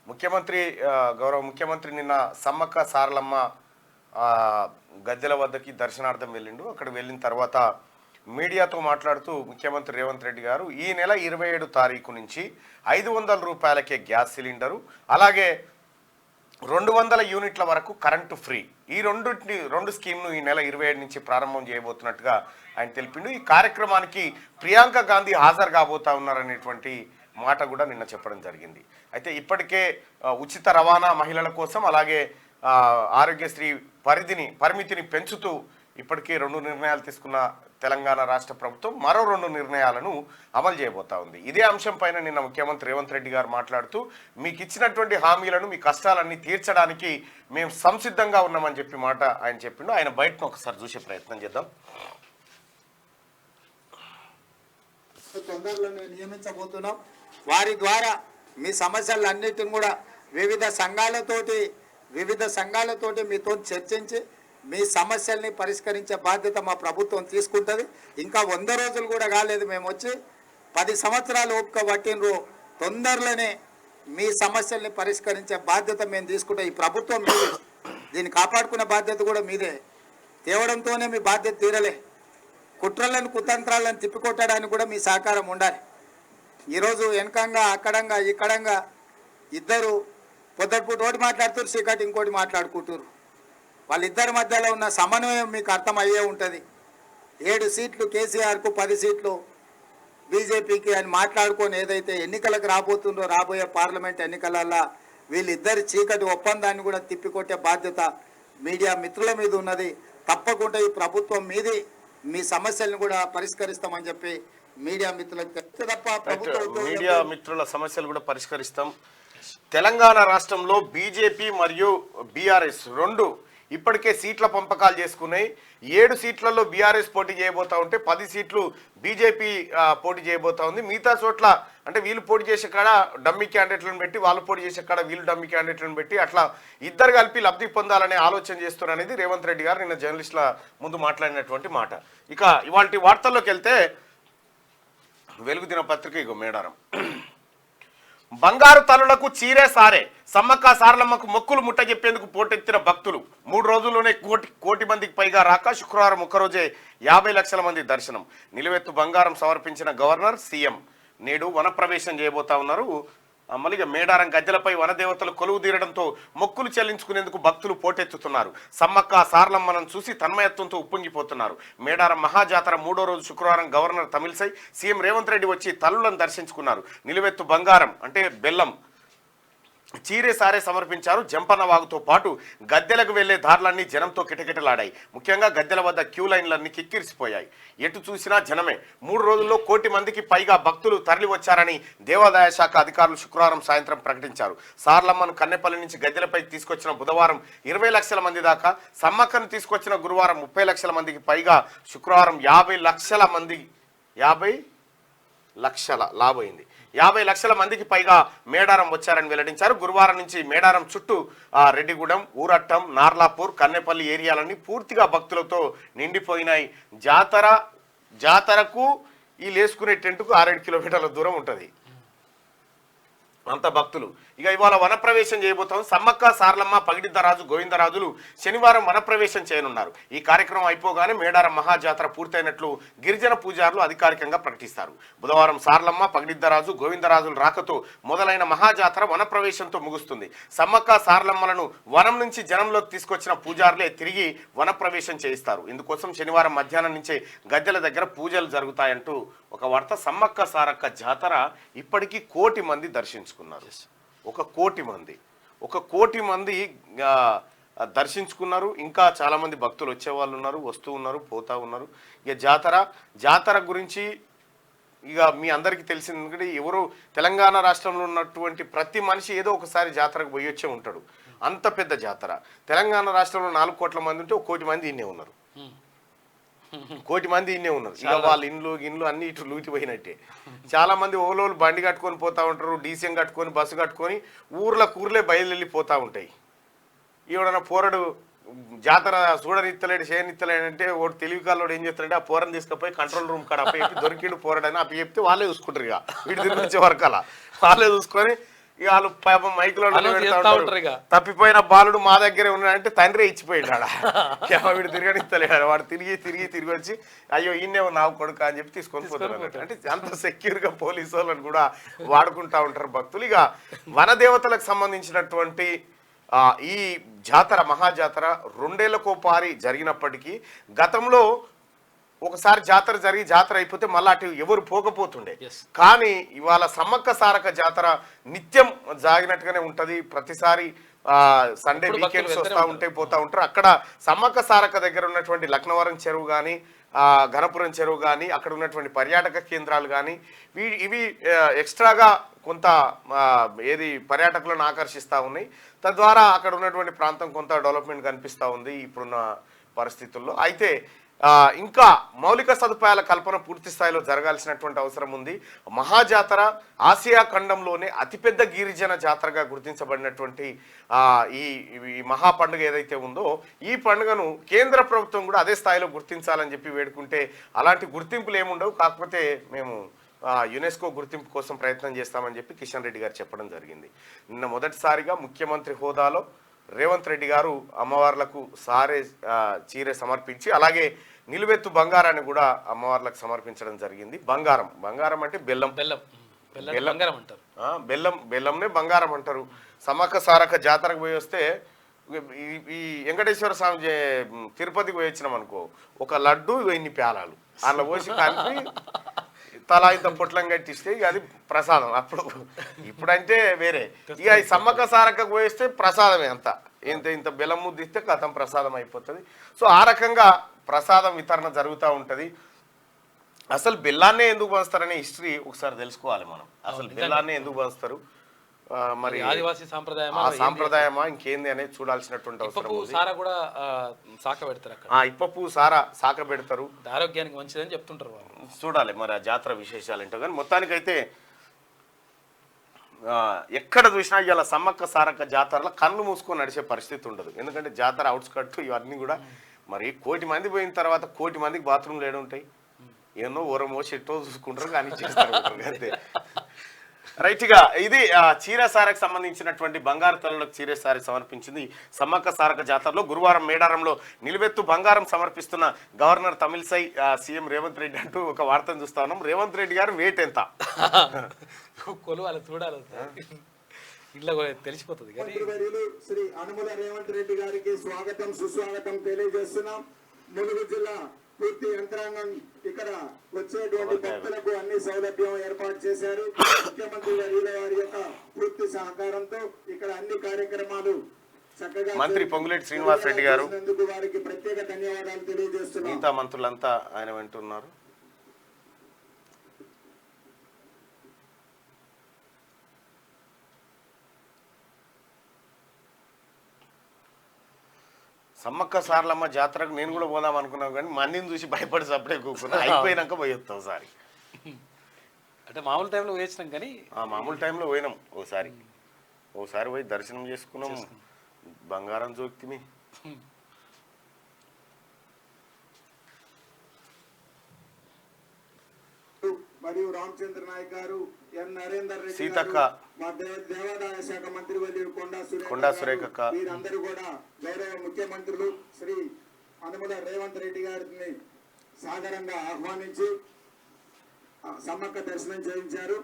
ముఖ్యమంత్రి గౌరవ ముఖ్యమంత్రి నిన్న సమ్మక్క సారలమ్మ గద్దెల వద్దకి దర్శనార్థం వెళ్ళిండు. అక్కడ వెళ్ళిన తర్వాత మీడియాతో మాట్లాడుతూ ముఖ్యమంత్రి రేవంత్ రెడ్డి గారు ఈ నెల 27 తారీఖు నుంచి 500 రూపాయలకే గ్యాస్ సిలిండరు, అలాగే 200 యూనిట్ల వరకు కరెంటు ఫ్రీ, ఈ రెండు స్కీమ్ను ఈ నెల 27 నుంచి ప్రారంభం చేయబోతున్నట్టుగా ఆయన తెలిపిండు. ఈ కార్యక్రమానికి ప్రియాంక గాంధీ హాజరు కాబోతా ఉన్నారనేటువంటి మాట కూడా నిన్న చెప్పడం జరిగింది. అయితే ఇప్పటికే ఉచిత రవాణా మహిళల కోసం, అలాగే ఆరోగ్యశ్రీ పరిమితిని పెంచుతూ ఇప్పటికే 2 నిర్ణయాలు తీసుకున్న తెలంగాణ రాష్ట్ర ప్రభుత్వం మరో 2 నిర్ణయాలను అమలు చేయబోతా ఉంది. ఇదే అంశం పైన నిన్న ముఖ్యమంత్రి రేవంత్ రెడ్డి గారు మాట్లాడుతూ మీకు ఇచ్చినటువంటి హామీలను, మీ కష్టాలన్నీ తీర్చడానికి మేము సంసిద్ధంగా ఉన్నామని చెప్పి మాట ఆయన చెప్పిండు. ఆయన బయటను ఒకసారి చూసే ప్రయత్నం చేద్దాం. తొందరలో నియమించబోతున్నాం. వారి ద్వారా మీ సమస్యలన్నిటిని కూడా వివిధ సంఘాలతోటి మీతో చర్చించి మీ సమస్యల్ని పరిష్కరించే బాధ్యత మా ప్రభుత్వం తీసుకుంటుంది. ఇంకా 100 రోజులు కూడా కాలేదు, మేము వచ్చి 10 సంవత్సరాలు ఓపిక పట్టినరు. తొందరలోనే మీ సమస్యల్ని పరిష్కరించే బాధ్యత మేము తీసుకుంటాం. ఈ ప్రభుత్వం మీదే, దీన్ని కాపాడుకునే బాధ్యత కూడా మీదే. తేవడంతోనే మీ బాధ్యత తీరలే, కుట్రలను కుతంత్రాలను తిప్పికొట్టడానికి కూడా మీ సహకారం ఉండాలి. ఈరోజు వెనకంగా అక్కడంగా ఇక్కడంగా ఇద్దరు పొద్దుపూట ఒకటి మాట్లాడుతారు, చీకటి ఇంకోటి మాట్లాడుకుంటారు. వాళ్ళిద్దరి మధ్యలో ఉన్న సమన్వయం మీకు అర్థమయ్యే ఉంటుంది. 7 సీట్లు కేసీఆర్కు, 10 సీట్లు బీజేపీకి అని మాట్లాడుకొని ఏదైతే ఎన్నికలకు రాబోతుందో, రాబోయే పార్లమెంట్ ఎన్నికలల్లో వీళ్ళిద్దరి చీకటి ఒప్పందాన్ని కూడా తిప్పికొట్టే బాధ్యత మీడియా మిత్రుల మీద ఉన్నది. తప్పకుండా ఈ ప్రభుత్వం మీది, మీ సమస్యలను కూడా పరిష్కరిస్తామని చెప్పి మీడియా మిత్రుల సమస్యలు కూడా పరిష్కరిస్తాం. తెలంగాణ రాష్ట్రంలో బీజేపీ మరియు బీఆర్ఎస్ 2 ఇప్పటికే సీట్ల పంపకాలు చేసుకున్నాయి. 7 సీట్లలో బీఆర్ఎస్ పోటీ చేయబోతా ఉంటే 10 సీట్లు బీజేపీ పోటీ చేయబోతా ఉంది. మిగతా చోట్ల అంటే వీళ్ళు పోటీ చేసే కాడ డమ్మీ క్యాండిడేట్లను పెట్టి, వాళ్ళు పోటీ చేసే కాడ వీళ్ళు డమ్మీ క్యాండిడేట్లను పెట్టి, అట్లా ఇద్దరు కలిపి లబ్ధి పొందాలనే ఆలోచన చేస్తున్నారనేది రేవంత్ రెడ్డి గారు నిన్న జర్నలిస్టుల ముందు మాట్లాడినటువంటి మాట. ఇక ఇవాళ వార్తల్లోకి వెళ్తే వెలుగు దినపత్రిక ఇగో మేడారం. బంగారు తల్లులకు చీరే సారే, సమ్మక్క సారలమ్మకు మొక్కులు ముట్ట చెప్పేందుకు పోటెత్తిన భక్తులు. 3 రోజుల్లోనే కోటి మందికి పైగా రాక శుక్రవారం ఒక్కరోజే 50 లక్షల మంది దర్శనం. నిలువెత్తు బంగారం సమర్పించిన గవర్నర్, సీఎం నేడు వనప్రవేశం చేయబోతా ఉన్నారు. మళ్ళీ మేడారం గద్దెలపై వనదేవతలు కొలువు తీరడంతో మొక్కులు చెల్లించుకునేందుకు భక్తులు పోటెత్తుతున్నారు. సమ్మక్క సారలమ్మలను చూసి తన్మయత్వంతో ఉప్పొంగిపోతున్నారు. మేడారం మహాజాతర 3వ రోజు శుక్రవారం గవర్నర్ తమిళసై, సీఎం రేవంత్ రెడ్డి వచ్చి తల్లులను దర్శించుకున్నారు. నిలువెత్తు బంగారం అంటే బెల్లం, చీరే సారే సమర్పించారు. జంపన్న వాగుతో పాటు గద్దెలకు వెళ్లే దారులన్నీ జనంతో కిటకిటలాడాయి. ముఖ్యంగా గద్దెల వద్ద క్యూ లైన్లన్నీ కిక్కిరిసిపోయాయి. ఎటు చూసినా జనమే. 3 రోజుల్లో కోటి మందికి పైగా భక్తులు తరలి వచ్చారని దేవాదాయ శాఖ అధికారులు శుక్రవారం సాయంత్రం ప్రకటించారు. సారలమ్మను కన్నెపల్లి నుంచి గద్దెలపై తీసుకొచ్చిన బుధవారం 20 లక్షల మంది దాకా, సమ్మక్కను తీసుకొచ్చిన గురువారం 30 లక్షల మందికి పైగా, శుక్రవారం 50 లక్షల మంది, 50 లక్షల లాభైంది, 50 లక్షల మందికి పైగా మేడారం వచ్చారని వెల్లడించారు. గురువారం నుంచి మేడారం చుట్టూ రెడ్డిగూడెం, ఊరట్టం, నార్లాపూర్, కన్నెపల్లి ఏరియాలన్నీ పూర్తిగా భక్తులతో నిండిపోయినాయి. జాతరకు ఈ లేసుకునే టెంటుకు 6-7 కిలోమీటర్ల దూరం ఉంటుంది, అంత భక్తులు. ఇక ఇవాళ వనప్రవేశం చేయబోతాం. సమ్మక్క సారలమ్మ, పగిడిద్దరాజు, గోవిందరాజులు శనివారం వనప్రవేశం చేయనున్నారు. ఈ కార్యక్రమం అయిపోగానే మేడారం మహాజాతర పూర్తయినట్లు గిరిజన పూజారులు అధికారికంగా ప్రకటిస్తారు. బుధవారం సారలమ్మ, పగిడిద్దరాజు, గోవిందరాజుల రాకతో మొదలైన మహాజాతర వనప్రవేశంతో ముగుస్తుంది. సమ్మక్క సారలమ్మలను వనం నుంచి జనంలోకి తీసుకొచ్చిన పూజారులే తిరిగి వనప్రవేశం చేయిస్తారు. ఇందుకోసం శనివారం మధ్యాహ్నం నుంచే గద్దెల దగ్గర పూజలు జరుగుతాయంటూ ఒక వార్త. సమ్మక్క సారక్క జాతర ఇప్పటికీ 1 కోటి మంది దర్శించుకున్నారు. 1 కోటి మంది దర్శించుకున్నారు. ఇంకా చాలామంది భక్తులు వచ్చేవాళ్ళు ఉన్నారు, వస్తూ ఉన్నారు, పోతూ ఉన్నారు. ఇక జాతర గురించి ఇక మీ అందరికీ తెలిసింది. ఎందుకంటే ఎవరు తెలంగాణ రాష్ట్రంలో ఉన్నటువంటి ప్రతి మనిషి ఏదో ఒకసారి జాతరకు పోయి వచ్చే ఉంటాడు. అంత పెద్ద జాతర. తెలంగాణ రాష్ట్రంలో 4 కోట్ల మంది ఉంటే 1 కోటి మంది ఇన్నే ఉన్నారు. 1 కోటి మంది ఇన్నే ఉన్నారు. ఇక వాళ్ళ ఇండ్లు అన్ని ఇటు లూటిపోయినట్టే. చాలా మంది ఓలోలు బండి కట్టుకొని పోతా ఉంటారు, డీసీఎం కట్టుకొని, బస్సు కట్టుకొని ఊర్లే బయలుదేరిపోతూ ఉంటాయి. ఈవిడన్న పోరడు జాతర చూడనిత్తలేడు, చేయనిత్తలేడంటే ఒకటి తెలివి కాళ్ళు ఏం చేస్తాడంటే ఆ పోరని తీసుకుపోయి కంట్రోల్ రూమ్ కాడ అప్ప చెప్పి దొరికిండు పోరడని అప్ప చెప్తే వాళ్ళే చూసుకుంటారు. ఇక వీటి దగ్గర వచ్చే వరకు అలా వాళ్ళే చూసుకొని ఇక వాళ్ళు పాపం మైకులో చేస్తా ఉంటారు ఇక. తప్పిపోయిన బాలుడు మా దగ్గరే ఉన్నాడంటే తండ్రి ఇచ్చిపోయాడు ఆడ. వీడు తిరగనిస్తలేడు, వాడు తిరిగి వచ్చి అయ్యో ఈయనే ఉన్నావు కొడుకు అని చెప్పి తీసుకొని పోతారు. అంటే అంత సెక్యూర్ గా పోలీసు వాళ్ళని కూడా వాడుకుంటా ఉంటారు భక్తులు. ఇక వనదేవతలకు సంబంధించినటువంటి ఈ జాతర మహాజాతర 2 ఏళ్లకోపారి జరిగినప్పటికీ గతంలో ఒకసారి జాతర జరిగి జాతర అయిపోతే మళ్ళీ అటు ఎవరు పోకపోతుండే. కానీ ఇవాళ సమ్మక్క సారక జాతర నిత్యం జాగినట్టుగానే ఉంటది. ప్రతిసారి సండే వీకెండ్స్ వస్తూ ఉంటే పోతా ఉంటారు. అక్కడ సమ్మక్క సారక దగ్గర ఉన్నటువంటి లక్నవరం చెరువు కానీ ఘనపురం చెరువు కానీ అక్కడ ఉన్నటువంటి పర్యాటక కేంద్రాలు కానీ ఇవి ఎక్స్ట్రాగా కొంత ఏది పర్యాటకులను ఆకర్షిస్తూ ఉన్నాయి. తద్వారా అక్కడ ఉన్నటువంటి ప్రాంతం కొంత డెవలప్మెంట్ కనిపిస్తూ ఉంది ఇప్పుడున్న పరిస్థితుల్లో. అయితే ఇంకా మౌలిక సదుపాయాల కల్పన పూర్తి స్థాయిలో జరగాల్సినటువంటి అవసరం ఉంది. మహాజాతర ఆసియా ఖండంలోనే అతిపెద్ద గిరిజన జాతరగా గుర్తించబడినటువంటి ఈ మహా పండుగ ఏదైతే ఉందో ఈ పండుగను కేంద్ర ప్రభుత్వం కూడా అదే స్థాయిలో గుర్తించాలని చెప్పి వేడుకుంటే అలాంటి గుర్తింపులు ఏముండవు. కాకపోతే మేము యునెస్కో గుర్తింపు కోసం ప్రయత్నం చేస్తామని చెప్పి కిషన్ రెడ్డి గారు చెప్పడం జరిగింది. నిన్న మొదటిసారిగా ముఖ్యమంత్రి హోదాలో రేవంత్ రెడ్డి గారు అమ్మవార్లకు చీరె సమర్పించి అలాగే నిలువెత్తు బంగారాన్ని కూడా అమ్మవార్లకు సమర్పించడం జరిగింది. బంగారం అంటే బెల్లంనే బంగారం అంటారు. సమ్మక్క సారక జాతరకు పోయి వస్తే ఈ వెంకటేశ్వర స్వామి తిరుపతికి పోయి వచ్చినాం అనుకో, ఒక లడ్డు ఇన్ని ప్యాలాలు అలా పోసి కలిపి తలా ఇంత పొట్లం కట్టిస్తే ఇక అది ప్రసాదం. ఇప్పుడంటే వేరే. ఇక ఈ సమ్మక్క సారక్కకు పోయిస్తే ప్రసాదమే అంత ఇంత బెల్లం ముద్ద ఇస్తే కథం ప్రసాదం అయిపోతుంది. సో ఆ రకంగా ప్రసాదం వితరణ జరుగుతూ ఉంటుంది. అసలు బెల్లాన్నే ఎందుకు పంచుతారనే హిస్టరీ ఒకసారి తెలుసుకోవాలి మనం. అసలు బెల్లాన్నే ఎందుకు పంచుతారు, మరి ఆదివాసీ సాంప్రదాయమా ఇంకేంది అనేది చూడాల్సినటువంటి అవసరం ఉంది. ఇప్ప పువ్వు సారా సాక పెడతారు, ఆరోగ్యానికి మంచిదని చెప్తుంటారు. చూడాలి మరి ఆ జాతర విశేషాలు ఏంటో. కానీ మొత్తానికైతే ఎక్కడ చూసినా ఇలా సమ్మక్క సారక్క జాతరలో కళ్ళు మూసుకొని నడిచే పరిస్థితి ఉండదు. ఎందుకంటే జాతర అవుట్స్కట్ ఇవన్నీ కూడా మరి 1 కోటి మంది పోయిన తర్వాత 1 కోటి మందికి బాత్రూమ్లు ఏడు ఉంటాయి, ఏమో ఓరమో చెట్టో చూసుకుంటారు కానీ చేస్తారు అంతే. రైట్గా ఇది చీరసారకు సంబంధించినటువంటి బంగారు తల్లులకు చీరసారి సమర్పించింది సమ్మక్క సారక జాతరలో. గురువారం మేడారంలో నిలువెత్తు బంగారం సమర్పిస్తున్న గవర్నర్ తమిళసై సీఎం రేవంత్ రెడ్డి అంటూ ఒక వార్తను చూస్తా ఉన్నాం. రేవంత్ రెడ్డి గారు వెయిట్ ఎంత కొలువాలి చూడాలి, ఇట్లా తెలిసిపోతుంది. శ్రీ అనుమల రేవంత్ రెడ్డి గారికి స్వాగతం సుస్వాగతం తెలియజేస్తున్నాం. ములుగు జిల్లా పూర్తి యంత్రాంగం ఇక్కడ వచ్చేటువంటి భక్తులకు అన్ని సౌలభ్యం ఏర్పాటు చేశారు. ముఖ్యమంత్రి వర్యుల వారి యొక్క పూర్తి సహకారంతో ఇక్కడ అన్ని కార్యక్రమాలు చక్కగా మంత్రి పొంగులేటి శ్రీనివాస్ రెడ్డి గారు వారికి ప్రత్యేక ధన్యవాదాలు తెలియజేస్తున్నాం. మిగతా మంత్రులంతా ఆయన వింటున్నారు. సమ్మక్క సారలమ్మ జాతరకు నేను కూడా పోదాం అనుకున్నాను కానీ మందిని చూసి భయపడి సప్పుడే కూర్చున్నా. అయిపోయినాక పోయొస్తాం ఒకసారి. అంటే మామూలు టైంలో పోయించినాం కానీ మామూలు టైంలో పోయినాం. ఓసారి పోయి దర్శనం చేసుకున్నాం, బంగారం జోక్తిమి. మరియు రామచంద్ర నాయక్ గారు, ఎన్ నరేందర్ రెడ్డి, సీతక్క, మా దేవాదాయ శాఖ మంత్రి వర్యులు కొండా సురేఖక్క, వీరందరూ కూడా గౌరవ ముఖ్యమంత్రులు శ్రీ అనుమల రేవంత్ రెడ్డి గారిని సాదరంగా ఆహ్వానించి సమ్మక్క దర్శనం చేయించారు.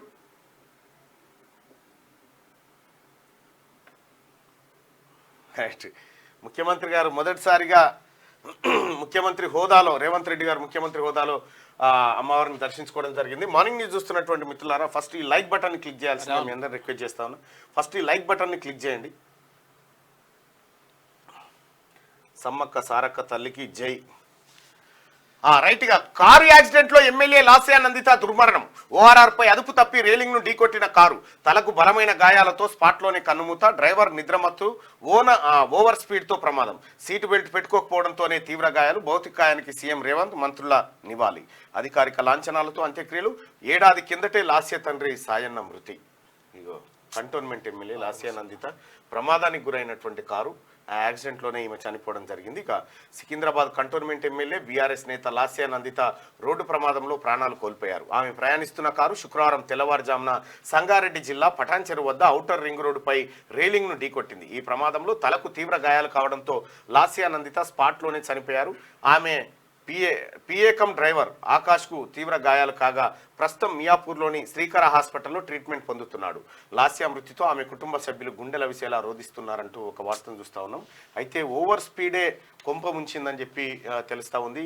ముఖ్యమంత్రి గారు మొదటిసారిగా ముఖ్యమంత్రి హోదాలో రేవంత్ రెడ్డి గారు ముఖ్యమంత్రి హోదాలో అమ్మవారిని దర్శించుకోవడం జరిగింది. మార్నింగ్ న్యూస్ చూస్తున్నటువంటి మిత్రులారా ఫస్ట్ ఈ లైక్ బటన్ని క్లిక్ చేయాల్సిందిగా మీ అందరూ రిక్వెస్ట్ చేస్తాను. ఫస్ట్ ఈ లైక్ బటన్ని క్లిక్ చేయండి. సమ్మక్క సారక్క తల్లికి జై. రైట్గా కారు యాక్సిడెంట్లో ఎమ్మెల్యే లాస్యా నందిత దుర్మరణం. ఓఆర్ఆర్పై అదుపు తప్పి రేలింగ్ను ఢీకొట్టిన కారు. తలకు బలమైన గాయాలతో స్పాట్లోనే కన్నుమూత. డ్రైవర్ నిద్రమత్తు, ఓవర్ స్పీడ్తో ప్రమాదం. సీటు బెల్ట్ పెట్టుకోకపోవడంతోనే తీవ్ర గాయాలు. భౌతిక గాయానికి సీఎం రేవంత్, మంత్రుల నివాళి. అధికారిక లాంఛనాలతో అంత్యక్రియలు. ఏడాది కిందటే లాస్య తండ్రి సాయన్న మృతి. ఇగో కంటోన్మెంట్ ఎమ్మెల్యే లాస్యా నందిత ప్రమాదానికి గురైనటువంటి కారు ఆ యాక్సిడెంట్లోనే ఈమె చనిపోవడం జరిగింది. ఇక సికింద్రాబాద్ కంటోన్మెంట్ ఎమ్మెల్యే బీఆర్ఎస్ నేత లాస్యా నందిత రోడ్డు ప్రమాదంలో ప్రాణాలు కోల్పోయారు. ఆమె ప్రయాణిస్తున్న కారు శుక్రవారం తెల్లవారుజామున సంగారెడ్డి జిల్లా పటాన్చెరు వద్ద ఔటర్ రింగ్ రోడ్డుపై రైలింగ్ను ఢీకొట్టింది. ఈ ప్రమాదంలో తలకు తీవ్ర గాయాలు కావడంతో లాస్యా నందిత స్పాట్లోనే చనిపోయారు. ఆమె పిఏకం డ్రైవర్ ఆకాష్కు తీవ్ర గాయాలు కాగా ప్రస్తుతం మియాపూర్లోని శ్రీకర హాస్పిటల్లో ట్రీట్మెంట్ పొందుతున్నాడు. లాస్యా మృతితో ఆమె కుటుంబ సభ్యులు గుండెల విసేలా రోధిస్తున్నారంటూ ఒక వార్తను చూస్తూ ఉన్నాం. అయితే ఓవర్ స్పీడే కొంప ముంచిందని చెప్పి తెలుస్తూ ఉంది.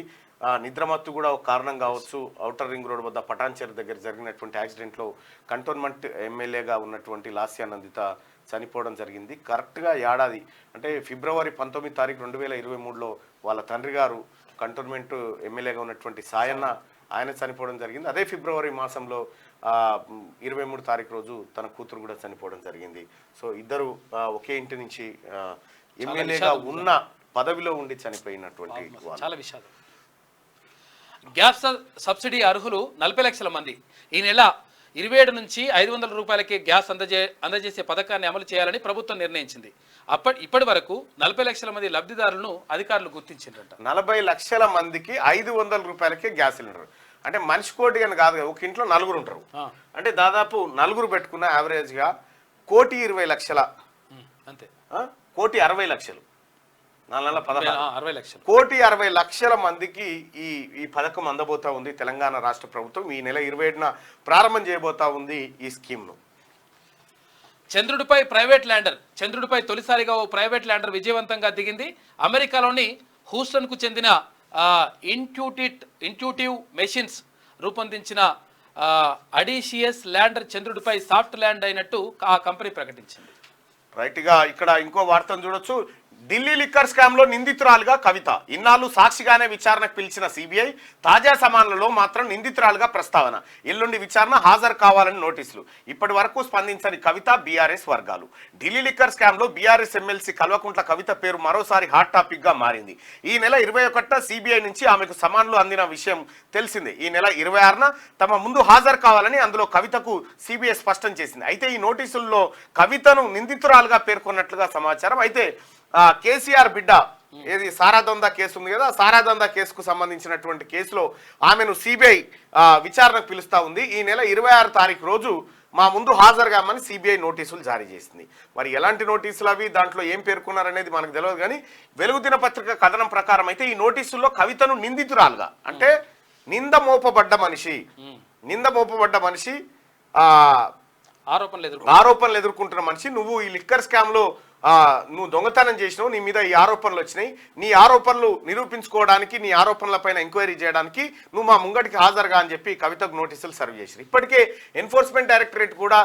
నిద్రమత్తు కూడా ఒక కారణం కావచ్చు. ఔటర్ రింగ్ రోడ్ వద్ద పటాన్చెరు దగ్గర జరిగినటువంటి యాక్సిడెంట్లో కంటోన్మెంట్ ఎమ్మెల్యేగా ఉన్నటువంటి లాస్యా నందిత చనిపోవడం జరిగింది. కరెక్ట్గా ఏడాది అంటే ఫిబ్రవరి 19 తారీఖు 2023లో వాళ్ళ తండ్రి గారు కంటోన్మెంట్ ఎమ్మెల్యేగా ఉన్నటువంటి సాయన్న ఆయన చనిపోవడం జరిగింది. అదే ఫిబ్రవరి మాసంలో 23 తారీఖు రోజు తన కూతురు కూడా చనిపోవడం జరిగింది. సో ఇద్దరు ఒకే ఇంటి నుంచి ఎమ్మెల్యేగా ఉన్న పదవిలో ఉండి చనిపోయినటువంటి చాలా విషయాలు. గ్యాస్ సబ్సిడీ అర్హులు 40 లక్షల మంది ఈ నెల 27 నుంచి 500 రూపాయలకే గ్యాస్ అందజేసే పథకాన్ని అమలు చేయాలని ప్రభుత్వం నిర్ణయించింది. ఇప్పటి వరకు 40 లక్షల మంది లబ్ధిదారులను అధికారులు గుర్తించారట. 40 లక్షల మందికి 500 రూపాయలకే గ్యాస్ సిలిండర్. అంటే మనిషి కోటి అని కాదు, ఒక ఇంట్లో నలుగురు ఉంటారు. అంటే దాదాపు నలుగురు పెట్టుకున్న యావరేజ్గా 1,20,00,000 అంతే, 1,60,00,000 60 లక్షలు 1,60,00,000 మందికి ఈ పథకం అందబోతా ఉంది. తెలంగాణ రాష్ట్ర ప్రభుత్వం ఈ నెల 27న ప్రారంభం చేయబోతా ఉంది ఈ స్కీమ్ను. చంద్రుడిపై తొలిసారిగా ఓ ప్రైవేట్ ల్యాండర్ విజయవంతంగా దిగింది. అమెరికాలోని హూస్టన్కు చెందిన ఇంట్యూటివ్ మెషిన్స్ రూపొందించిన అడీషియస్ ల్యాండర్ చంద్రుడిపై సాఫ్ట్ ల్యాండ్ అయినట్టు ఆ కంపెనీ ప్రకటించింది. రైట్గా ఇక్కడ ఇంకో వార్తను చూడొచ్చు. ఢిల్లీ లిక్కర్ స్కామ్ లో నిందితురాలుగా కవిత. ఇన్నాళ్ళు సాక్షిగానే విచారణకు పిలిచిన సిబిఐ తాజా సమాన్లలో మాత్రం నిందితురాలుగా ప్రస్తావన. ఎల్లుండి విచారణ హాజరు కావాలని నోటీసులు. ఇప్పటి వరకు స్పందించని కవిత, బీఆర్ఎస్ వర్గాలు. ఢిల్లీ లిక్కర్ స్కామ్ లో బీఆర్ఎస్ ఎమ్మెల్సీ కల్వకుంట్ల కవిత పేరు మరోసారి హాట్ టాపిక్ గా మారింది. ఈ నెల 21న సిబిఐ నుంచి ఆమెకు సమాన్లు అందిన విషయం తెలిసిందే. ఈ నెల 26న తమ ముందు హాజరు కావాలని అందులో కవితకు సిబిఐ స్పష్టం చేసింది. అయితే ఈ నోటీసుల్లో కవితను నిందితురాలుగా పేర్కొన్నట్లుగా సమాచారం. అయితే కేసీఆర్ బిడ్డ ఏది సారాదందా కేసు ఉంది కదా, సారాదందా కేసుకు సంబంధించినటువంటి కేసులో ఆమెను సిబిఐ విచారణకు పిలుస్తూ ఉంది. ఈ నెల 26 తారీఖు రోజు మా ముందు హాజరుగామని సిబిఐ నోటీసులు జారీ చేసింది. మరి ఎలాంటి నోటీసులు అవి, దాంట్లో ఏం పేర్కొన్నారనేది మనకు తెలియదు. కానీ వెలుగు దినపత్రిక కథనం ప్రకారం అయితే ఈ నోటీసుల్లో కవితను నిందితురాలుగా అంటే నింద మోపబడ్డ మనిషి ఆరోపణలు ఎదుర్కొంటున్న మనిషి, నువ్వు ఈ లిక్కర్ స్కామ్ లో నువ్వు దొంగతనం చేసినావు, నీ మీద ఈ ఆరోపణలు వచ్చినాయి, నీ ఆరోపణలు నిరూపించుకోవడానికి, నీ ఆరోపణలపైన ఎంక్వైరీ చేయడానికి నువ్వు మా ముంగటికి హాజరుగా అని చెప్పి కవితకు నోటీసులు సర్వ్ చేశారు. ఇప్పటికే ఎన్ఫోర్స్మెంట్ డైరెక్టరేట్ కూడా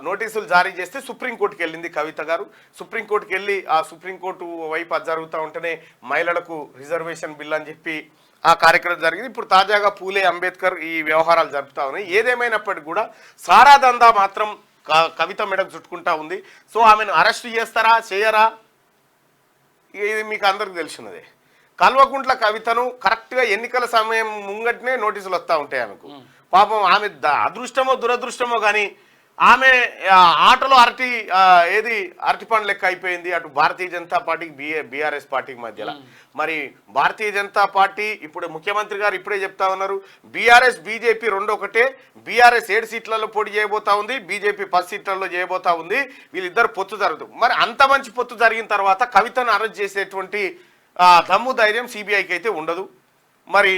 నోటీసులు జారీ చేస్తే సుప్రీంకోర్టుకి వెళ్ళింది కవిత గారు. సుప్రీంకోర్టుకి వెళ్ళి ఆ సుప్రీంకోర్టు వైపు అది జరుగుతూ ఉంటేనే మహిళలకు రిజర్వేషన్ బిల్ అని చెప్పి ఆ కార్యక్రమం జరిగింది. ఇప్పుడు తాజాగా పూలే అంబేద్కర్ ఈ వ్యవహారాలు జరుపుతా ఉన్నాయి. ఏదేమైనప్పటికీ కూడా సారాదందా మాత్రం కవిత మెడకు చుట్టుకుంటా ఉంది. సో ఆమెను అరెస్ట్ చేస్తారా చేయరా ఇది మీకు అందరికి తెలిసినదే. కల్వకుంట్ల కవితను కరెక్ట్గా ఎన్నికల సమయం ముంగటినే నోటీసులు వస్తూ ఉంటాయి ఆమెకు. పాపం ఆమె అదృష్టమో దురదృష్టమో కానీ ఆమె ఆటలో అరటి పండు లెక్క అయిపోయింది. అటు భారతీయ జనతా పార్టీకి బీఆర్ఎస్ పార్టీకి మధ్యలో. మరి భారతీయ జనతా పార్టీ ఇప్పుడు ముఖ్యమంత్రి గారు ఇప్పుడే చెప్తా ఉన్నారు, బీఆర్ఎస్ బీజేపీ రెండు ఒకటే. బీఆర్ఎస్ 7 సీట్లలో పోటీ చేయబోతా ఉంది, బీజేపీ 10 సీట్లలో చేయబోతా ఉంది. వీళ్ళిద్దరు పొత్తు జరుగుతుంది. మరి అంత మంచి పొత్తు జరిగిన తర్వాత కవితను అరెస్ట్ చేసేటువంటి దమ్ము ధైర్యం సిబిఐకి అయితే ఉండదు. మరి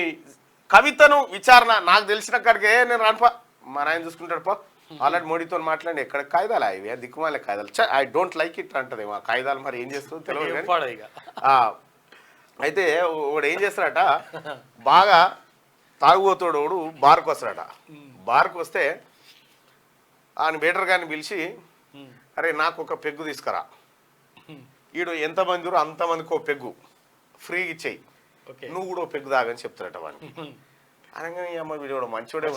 కవితను విచారణ నాకు తెలిసిన కాడికి నేను రానుపా మా నాయన చూసుకుంటాడు పో, ఆల్రెడీ మోడీతో మాట్లాడి ఎక్కడ కాయిదాలు అవి దిక్కుమాలే కాయిదాలు, ఐ డోంట్ లైక్ ఇట్ అంటది. మా కాయిదాలు మరి ఏం చేస్తుందో తెలియదు. అయితే వాడు ఏం చేస్తాడట, బాగా తాగుబోతాడు వాడు బార్కు వస్తాడట. బార్కు వస్తే ఆయన వెయిటర్ గారిని పిలిచి, అరే నాకు ఒక పెగ్గు తీసుకురా, ఈడు ఎంతమంది అంతమందికి ఒక పెగ్గు ఫ్రీగా ఇచ్చేయి, నువ్వు కూడా పెగ్గు తాగని చెప్తాడట వాడిని. అనగానే అమ్మ వీడు కూడా మంచివాడే.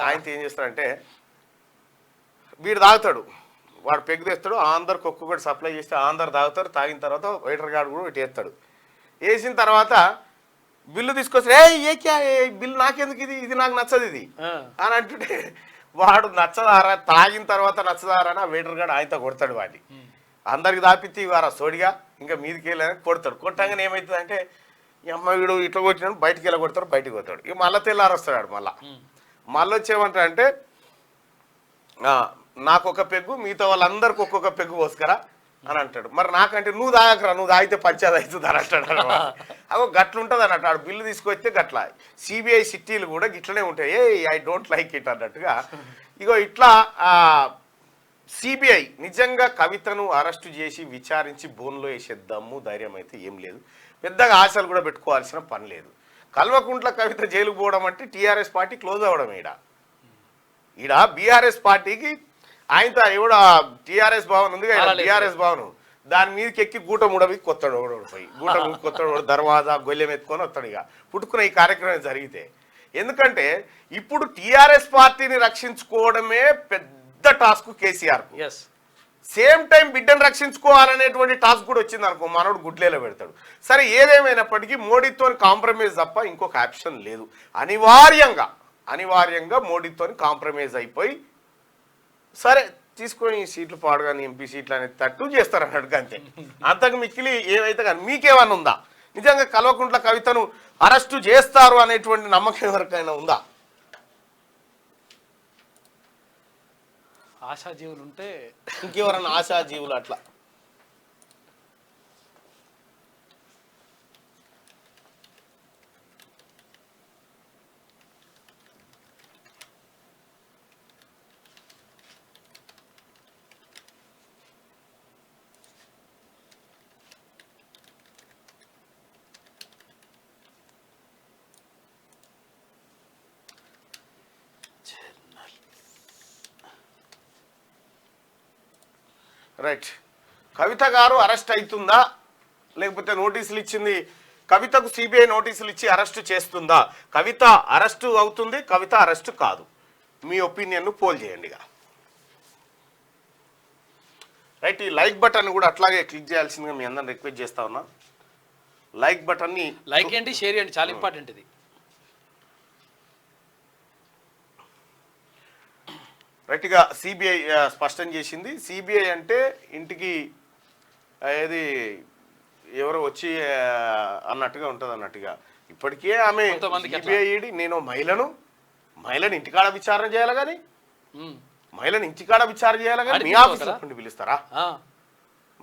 ఆయనతో ఏం చేస్తాడంటే వీడు తాగుతాడు, వాడు పెగ్గు తెస్తాడు, అందరికి ఒక్కొక్కటి సప్లై చేస్తే అందరు తాగుతారు. తాగిన తర్వాత వెయిటర్ గార్డు కూడా ఇటు వేస్తాడు. వేసిన తర్వాత బిల్లు తీసుకొస్తే ఏ బిల్లు నాకెందుకు, ఇది నాకు నచ్చదు ఇది అని అంటుంటే వాడు నచ్చదారా తాగిన తర్వాత నచ్చదారా అని ఆ వెయిటర్ గాడు ఆయనతో కొడతాడు వాడిని. అందరికి దాపిత్తి వారా సోడిగా ఇంకా మీదికి వెళ్ళని కొడతాడు. కొట్టంగానే ఏమవుతుంది అంటే ఈ అమ్మాయి వీడు ఇట్లా కొట్టినాడు బయటికి వెళ్ళి కొడతాడు, బయటికి పోతాడు. ఇక మళ్ళీ తెల్లారు వస్తాడు. మళ్ళీ వచ్చేమంటాడంటే నాకు ఒక పెగ్గు మిగతా వాళ్ళందరికి ఒక్కొక్క పెగ్గు పోసుకరా అని అంటాడు. మరి నాకంటే నువ్వు తాగకరా, నువ్వు తాగితే పంచాయతీ అవుతుంది అని అంటాడు అనమాట. అగో గట్లుంటుంది అన్నట్టు. ఆడు బిల్లు తీసుకొస్తే గట్ల సిబిఐ సిటీలు కూడా గిట్లనే ఉంటాయి. ఐ డోంట్ లైక్ ఇట్ అన్నట్టుగా. ఇగో ఇట్లా సిబిఐ నిజంగా కవితను అరెస్టు చేసి విచారించి బోన్లో వేసే దమ్ము ధైర్యం అయితే ఏం లేదు. పెద్దగా ఆశలు కూడా పెట్టుకోవాల్సిన పని లేదు. కల్వకుంట్ల కవిత జైలుకు పోవడం అంటే టీఆర్ఎస్ పార్టీ క్లోజ్ అవ్వడం. ఈడ బీఆర్ఎస్ పార్టీకి ఆయనతో ఎవడ టీఆర్ఎస్ భవన్ ఉంది కదా, టీఆర్ఎస్ భవన్ దాని మీదకి ఎక్కి గూట ముడవి కొత్తాడు. పోయి గూట కొత్తాడు, దర్వాజా గొల్లెం ఎత్తుకొని వస్తాడు. ఇక పుట్టుకున్న ఈ కార్యక్రమం జరిగితే ఎందుకంటే ఇప్పుడు టీఆర్ఎస్ పార్టీని రక్షించుకోవడమే పెద్ద టాస్క్ కేసీఆర్. సేమ్ టైం బిడ్డను రక్షించుకోవాలనేటువంటి టాస్క్ కూడా వచ్చింది అనుకో, మనోడు గుడ్లేలో పెడతాడు. సరే ఏదేమైనప్పటికీ మోడీతో కాంప్రమైజ్ తప్ప ఇంకొక ఆప్షన్ లేదు. అనివార్యంగా మోడీతో కాంప్రమైజ్ అయిపోయి సరే తీసుకొని సీట్లు పాడుగాని ఎంపీ సీట్లు అనేది తట్టు చేస్తారు అన్నట్టుగా అంతే. అంతకు మిక్కిలి ఏమైతే కానీ మీకేమన్నా ఉందా? నిజంగా కల్వకుంట్ల కవితను అరెస్టు చేస్తారు అనేటువంటి నమ్మకం ఎవరికైనా ఉందా? ఆశాజీవులు ఉంటే ఇంకెవరన్నా ఆశాజీవులు అట్లా రైట్. కవిత గారు అరెస్ట్ అవుతుందా లేకపోతే నోటీసులు ఇచ్చింది కవితకు సిబిఐ నోటీసులు ఇచ్చి అరెస్టు చేస్తుందా? కవిత అరెస్టు అవుతుంది, కవిత అరెస్టు కాదు. మీ ఒపీనియన్ పోల్ చేయండి. రైట్. ఈ లైక్ బటన్ కూడా అట్లాగే క్లిక్ చేయాల్సిందిగా మీ అందరిని రిక్వెస్ట్ చేస్తా ఉన్నా. లైక్ బటన్ని లైక్ చేయండి, షేర్ చేయండి, చాలా ఇంపార్టెంట్ ఇది. రైట్గా సిబిఐ స్పష్టం చేసింది. సిబిఐ అంటే ఇంటికి ఏది ఎవరో వచ్చి అన్నట్టుగా ఉంటుంది అన్నట్టుగా. ఇప్పటికే ఆమె సిబిఐ నేను మహిళను ఇంటికాడ విచారణ చేయాలి కానీ మహిళను ఇంటికాడ విచారణ చేయాలి కానీ మీ ఆఫీసులో నుండి పిలుస్తారా?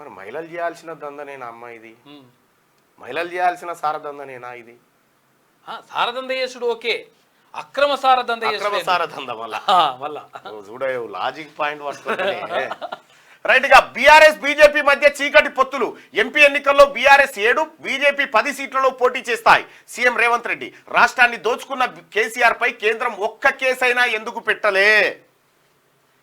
మరి మహిళలు చేయాల్సిన దందనేనా అమ్మా ఇది? మహిళలు చేయాల్సిన సారదందనేనా ఇది? సారదంద చేసుడు ఓకే, అక్రమ సారదంద వల్ల చూడ లాజిక్ పాయింట్ పట్టుకుంటే రైట్ గా. బీఆర్ఎస్ బీజేపీ మధ్య చీకటి పొత్తులు. ఎంపీ ఎన్నికల్లో బీఆర్ఎస్ 7, బీజేపీ 10 సీట్లలో పోటీ చేస్తాయి. సీఎం రేవంత్ రెడ్డి రాష్ట్రాన్ని దోచుకున్న కేసీఆర్ పై కేంద్రం ఒక్క కేసైనా ఎందుకు పెట్టలే?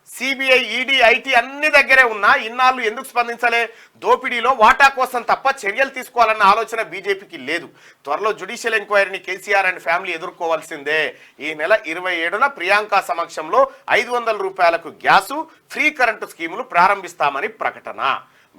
సిబిఐ, ఈడీ, ఐటీ అన్ని దగ్గరే ఉన్నా ఇన్నాళ్ళు ఎందుకు స్పందించలే? దోపిడీలో వాటా కోసం తప్ప చర్యలు తీసుకోవాలన్న ఆలోచన బీజేపీకి లేదు. త్వరలో జ్యుడిషియల్ ఎంక్వైరీని కేసీఆర్ అండ్ ఫ్యామిలీ ఎదుర్కోవాల్సిందే. ఈ నెల 27న ప్రియాంక సమక్షంలో 500 రూపాయలకు గ్యాసు, ఫ్రీ కరెంటు స్కీములు ప్రారంభిస్తామని ప్రకటన.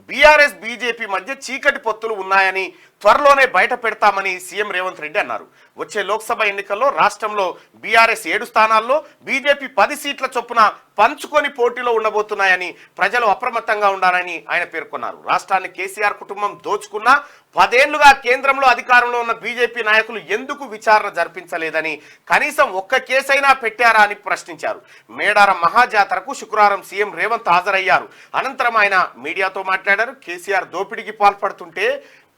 బీఆర్ఎస్ బీజేపీ మధ్య చీకటి పొత్తులు ఉన్నాయని త్వరలోనే బయట పెడతామని సీఎం రేవంత్ రెడ్డి అన్నారు. వచ్చే లోక్సభ ఎన్నికల్లో రాష్ట్రంలో బీఆర్ఎస్ 7 స్థానాల్లో, బీజేపీ 10 సీట్ల చొప్పున పంచుకొని పోటీలో ఉండబోతున్నాయని ప్రజలు అప్రమత్తంగా ఉండాలని ఆయన పేర్కొన్నారు. రాష్ట్రాన్ని కేసీఆర్ కుటుంబం దోచుకున్నా 10 ఏళ్లుగా కేంద్రంలో అధికారంలో ఉన్న బీజేపీ నాయకులు ఎందుకు విచారణ జరిపించలేదని, కనీసం ఒక్క కేసైనా పెట్టారా అని ప్రశ్నించారు. మేడారం మహాజాతరకు శుక్రవారం సీఎం రేవంత్ హాజరయ్యారు. అనంతరం ఆయన మీడియాతో మాట్లాడారు. కేసీఆర్ దోపిడీకి పాల్పడుతుంటే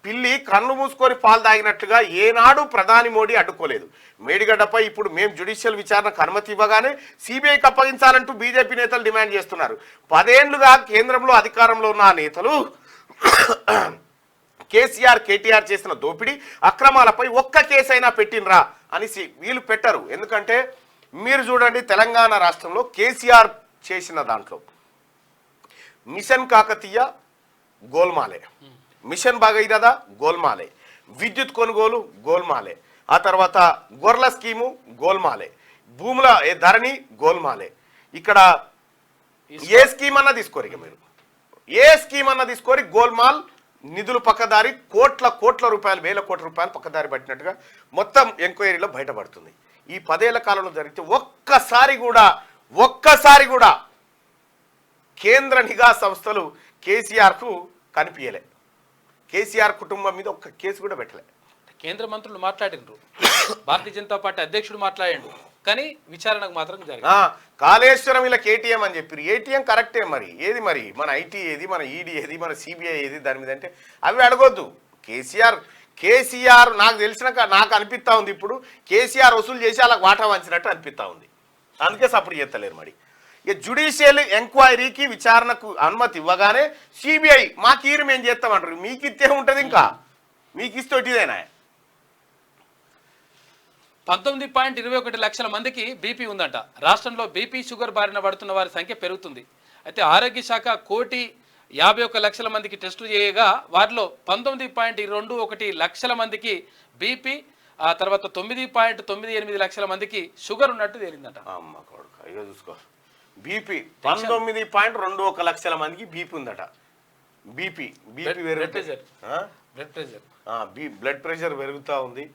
పిల్లి కళ్ళు మూసుకొని పాలు తాగినట్లుగా ఏనాడు ప్రధాని మోడీ అడ్డుకోలేదు. మేడిగడ్డపై ఇప్పుడు మేము జ్యుడిషియల్ విచారణకు అనుమతి ఇవ్వగానే సిబిఐకి అప్పగించాలంటూ బీజేపీ నేతలు డిమాండ్ చేస్తున్నారు. 10 ఏళ్లుగా కేంద్రంలో అధికారంలో ఉన్న ఆ నేతలు కేసీఆర్, కేటీఆర్ చేసిన దోపిడీ అక్రమాలపై ఒక్క కేసైనా పెట్టినరా అని వీళ్ళు పెట్టరు. ఎందుకంటే మీరు చూడండి, తెలంగాణ రాష్ట్రంలో కేసీఆర్ చేసిన దాంట్లో మిషన్ కాకతీయ గోల్మాలే, మిషన్ భగీరథ గోల్మాలే, విద్యుత్ కొనుగోలు గోల్మాలే, ఆ తర్వాత గొర్రెల స్కీము గోల్మాలే, భూముల ధరణి గోల్మాలే. ఇక్కడ ఏ స్కీమ్ అన్నా తీసుకోరు, మీరు ఏ స్కీమ్ అన్నా తీసుకోరి గోల్మాల్, నిధులు పక్కదారి, కోట్ల రూపాయలు, వేల కోట్ల రూపాయలు పక్కదారి పట్టినట్టుగా మొత్తం ఎంక్వైరీలో బయటపడుతుంది. ఈ 10 ఏళ్ల కాలంలో జరిగితే ఒక్కసారి కూడా ఒక్కసారి కూడా కేంద్ర నిఘా సంస్థలు కేసీఆర్కు కనిపించలే. కేసీఆర్ కుటుంబం మీద ఒక్క కేసు కూడా పెట్టలే. కేంద్ర మంత్రులు మాట్లాడినరు, భారతీయ జనతా పార్టీ అధ్యక్షుడు మాట్లాడిండు, కానీ విచారణకు మాత్రం జరిగింది. కాళేశ్వరం ఇలా కేటీఎం అని చెప్పారు. ఏటీఎం కరెక్టే, మరి ఏది మరి మన ఐటీ ఏది, మన ఈడీ ఏది, మన సిబిఐ ఏది దాని మీద అంటే అవి అడగొద్దు. కేసీఆర్ నాకు నాకు అనిపిస్తా ఉంది ఇప్పుడు కేసీఆర్ వసూలు చేసి అలా వాటా వంచినట్టు అనిపిస్తా ఉంది. అందుకే సపోర్ట్ చేస్తలేరు. మరి ఇక జ్యుడిషియల్ ఎంక్వైరీకి విచారణకు అనుమతి ఇవ్వగానే సిబిఐ మాకు ఈరు మేము చేస్తామంటారు. మీకు ఇస్తే ఉంటుంది, ఇంకా మీకు ఇస్తేటిదేనా? 19.21 లక్షల మందికి బీపీ ఉందంట. రాష్ట్రంలో బీపీ షుగర్ బారిన పడుతున్న వారి సంఖ్య పెరుగుతుంది. అయితే ఆరోగ్య శాఖ 1,51 లక్షల మందికి టెస్టులు చేయగా వారిలో 19.21 లక్షల మందికి బీపీ, ఆ తర్వాత 9.98 లక్షల మందికి షుగర్ ఉన్నట్టు తేలిందట. అమ్మ కొడుక, ఇక చూసుకో. బీపీ 19.21 లక్షల మందికి బీపీ ఉందట. బీపీ బ్లడ్ ప్రెషర్ పెరుగుతూ ఉంది.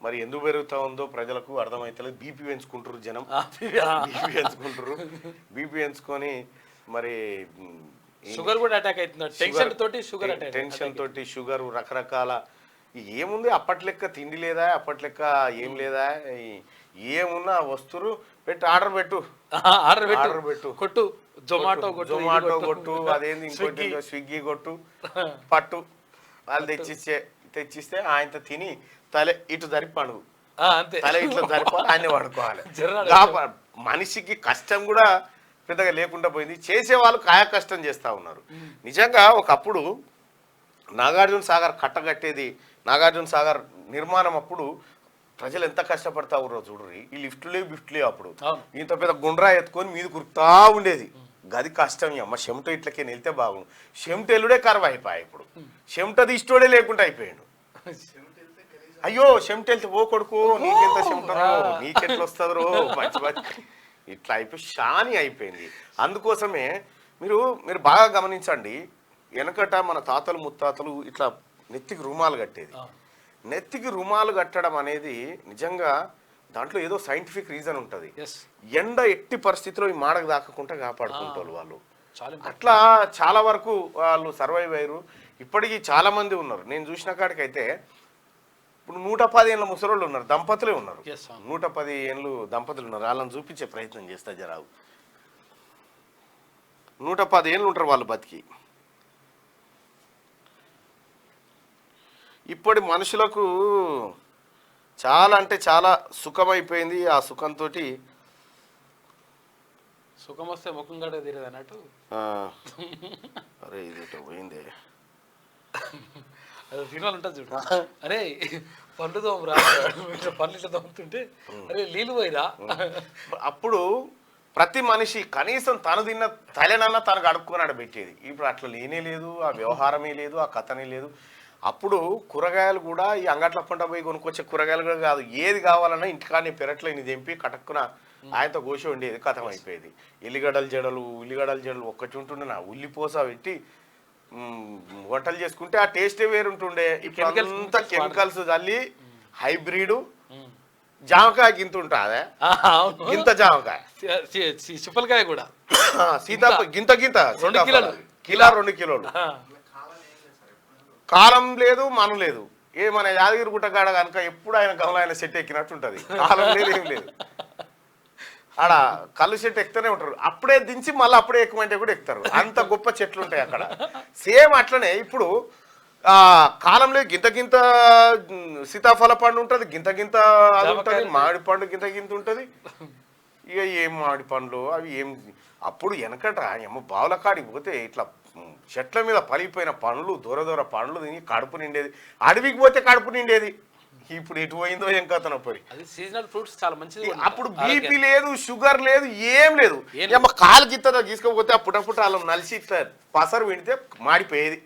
మరి ఎందుకు పెరుగుతూ ఉందో ప్రజలకు అర్థమవుతలేదు. బీపీ పెంచుకుంటారు జనం, బీపీ పెంచుకుంటారు. బీపీ పెంచుకొని మరి షుగర్ కూడా అటాక్ అవుతుంది. టెన్షన్ తోటి షుగర్ రకరకాల ఏముంది. అప్పట్లెక్క తిండి లేదా, అప్పట్లెక్క ఏం లేదా, ఏమున్నా వస్తురు పెట్టి ఆర్డర్ పెట్టు కొట్టు, జొమాటో కొట్టు, అదేంది ఇంకోటి స్విగ్గీ కొట్టు, పట్టు. వాళ్ళు తెచ్చిస్తే ఆయనతో తిని తల ఇటు జరిపాడు, తల ఇట్లా జరిపాలి, ఆయన వాడుకోవాలి. మనిషికి కష్టం కూడా పెద్దగా లేకుండా పోయింది. చేసేవాళ్ళు కాయ కష్టం చేస్తూ ఉన్నారు. నిజంగా ఒకప్పుడు నాగార్జున సాగర్ కట్టగట్టేది, నాగార్జున సాగర్ నిర్మాణం అప్పుడు ప్రజలు ఎంత కష్టపడతా ఉన్నారో చూడరు. ఈ లిఫ్ట్లే అప్పుడు ఇంత పెద్ద గుండ్రా ఎత్తుకొని మీద కురుకుతా ఉండేది. గది కష్టం. అమ్మ చెమట ఇట్లకే వెళ్తే బాగుండు. చెమట ఎల్లుడే కరువు అయిపోయాయి. ఇప్పుడు చెమట తీష్టోడే లేకుండా అయిపోయాడు. అయ్యో చెమట వెళ్తే ఓ కొడుకు నీకెంత చెమటరో, నీకెట్లా వస్తుందో మంచి ఇట్లా అయిపోయి షాని అయిపోయింది. అందుకోసమే మీరు బాగా గమనించండి. వెనకట మన తాతలు ముత్తాతలు ఇట్లా నెత్తికి రుమాలు కట్టేది. నెత్తికి రుమాలు కట్టడం అనేది నిజంగా దాంట్లో ఏదో సైంటిఫిక్ రీజన్ ఉంటుంది. ఎండ ఎట్టి పరిస్థితిలో ఈ మాడకు దాకకుండా కాపాడుకుంటారు వాళ్ళు. అట్లా చాలా వరకు వాళ్ళు సర్వైవ్ అయ్యారు. ఇప్పటికీ చాలా మంది ఉన్నారు. నేను చూసిన కాడికైతే ఇప్పుడు 110 ఏళ్ళ ముసలోళ్ళు ఉన్నారు, దంపతులే ఉన్నారు. 110 ఏళ్ళు దంపతులు ఉన్నారు. వాళ్ళని చూపించే ప్రయత్నం చేస్తా జరావు. 110 ఏళ్ళు ఉంటారు వాళ్ళు బతికి. ఇప్పటి మనుషులకు చాలా అంటే చాలా సుఖమైపోయింది. ఆ సుఖంతో సుఖం వస్తే ముఖం గడ తీరదు అన్నట్టు. అరే ఇదేటో పోయిందే, అది సినిమాలు ఉంటుంది చూడు. అరే పళ్ళు తోమరా, పళ్ళు ఇట్లా తోముతుంటే అరే నీళ్ళు పోయిరా. అప్పుడు ప్రతి మనిషి కనీసం తను తిన్న తలనన్నా తనకు అడుక్కుని పెట్టేది. ఇప్పుడు అట్లా లేనే లేదు, ఆ వ్యవహారమే లేదు, ఆ కథనే లేదు. అప్పుడు కూరగాయలు కూడా ఈ అంగట్ల పంట పోయి కొనుక్కొచ్చే కూరగాయలు కూడా కాదు, ఏది కావాలన్నా ఇంటికానే పెరట్లో ఇన్ని తెంపి కటక్కున ఆయనతో కోసి ఉండేది, కథం అయిపోయేది. ఉల్లిగడ్డల జడలు ఒక్కటి ఉంటుండే. నా ఉల్లిపోస పెట్టి వంటలు చేసుకుంటే ఆ టేస్టే వేరుంటుండే. అంతా కెమికల్స్ చల్లి హైబ్రిడ్ జామకాయ గింత ఉంటుందా, గింత జామకాయ, చిప్పలకాయ కూడా సీతాఫలం గింత 2 కిలోలు. కాలం లేదు, మనం లేదు. మన యాదగిరి గుట్టగాడ కనుక ఎప్పుడు ఆయన గమల ఆయన సెట్ ఎక్కినట్టు ఉంటుంది. కాలం లేదు, ఏం లేదు. ఆడ కళ్ళు చెట్టు ఎక్కుతూనే ఉంటారు. అప్పుడే దించి మళ్ళీ అప్పుడే ఎక్కుమంటే కూడా ఎక్కుతారు. అంత గొప్ప చెట్లు ఉంటాయి అక్కడ. సేమ్ అట్లనే ఇప్పుడు కాలంలో గింత సీతాఫల పండు ఉంటుంది, గింత అది ఉంటుంది. మామిడి పండు గింత ఉంటుంది. ఇక ఏం మామిడి పండ్లు అవి ఏం. అప్పుడు వెనకట ఏమో బావుల కాడికి పోతే ఇట్లా చెట్ల మీద పలిపోయిన పండ్లు దూర పండ్లు తిని కడుపు నిండేది. అడవికి పోతే కడుపు నిండేది. ఇప్పుడు ఎటు పోయిందో ఏం కథన పోయి. సీజనల్ ఫ్రూట్స్ చాలా మంచిది. అప్పుడు బీపీ లేదు, షుగర్ లేదు, ఏం లేదు. ఏమో కాలు గిత్తతో తీసుకపోతే అప్పుడప్పుడు వాళ్ళు నలిసి పసరు విడితే మాడిపోయేది.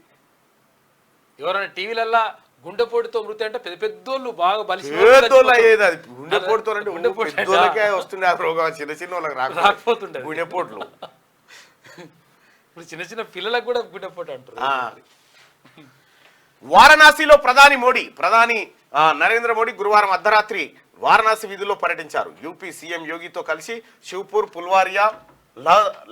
ఎవరైనా టీవీలల్లా గుండెపోటుతో మృతి అంటే పెద్దోళ్ళు బాగా బలిసిపోళ్ళు అయ్యేది. అది గుండెపోటుతో అంటే పెద్దోళ్ళకే వస్తుండే ఆ రోగం, చిన్న వాళ్ళకి రాకపోతుండే గుండెపోట్లు. ఇప్పుడు చిన్న పిల్లలకు కూడా గుండెపోటు అంటారు. వారణాసిలో ప్రధాని నరేంద్ర మోడీ గురువారం అర్ధరాత్రి వారణాసి వీధుల్లో పర్యటించారు. యూపీ సీఎం యోగితో కలిసి శివ్పూర్, పుల్వారియా,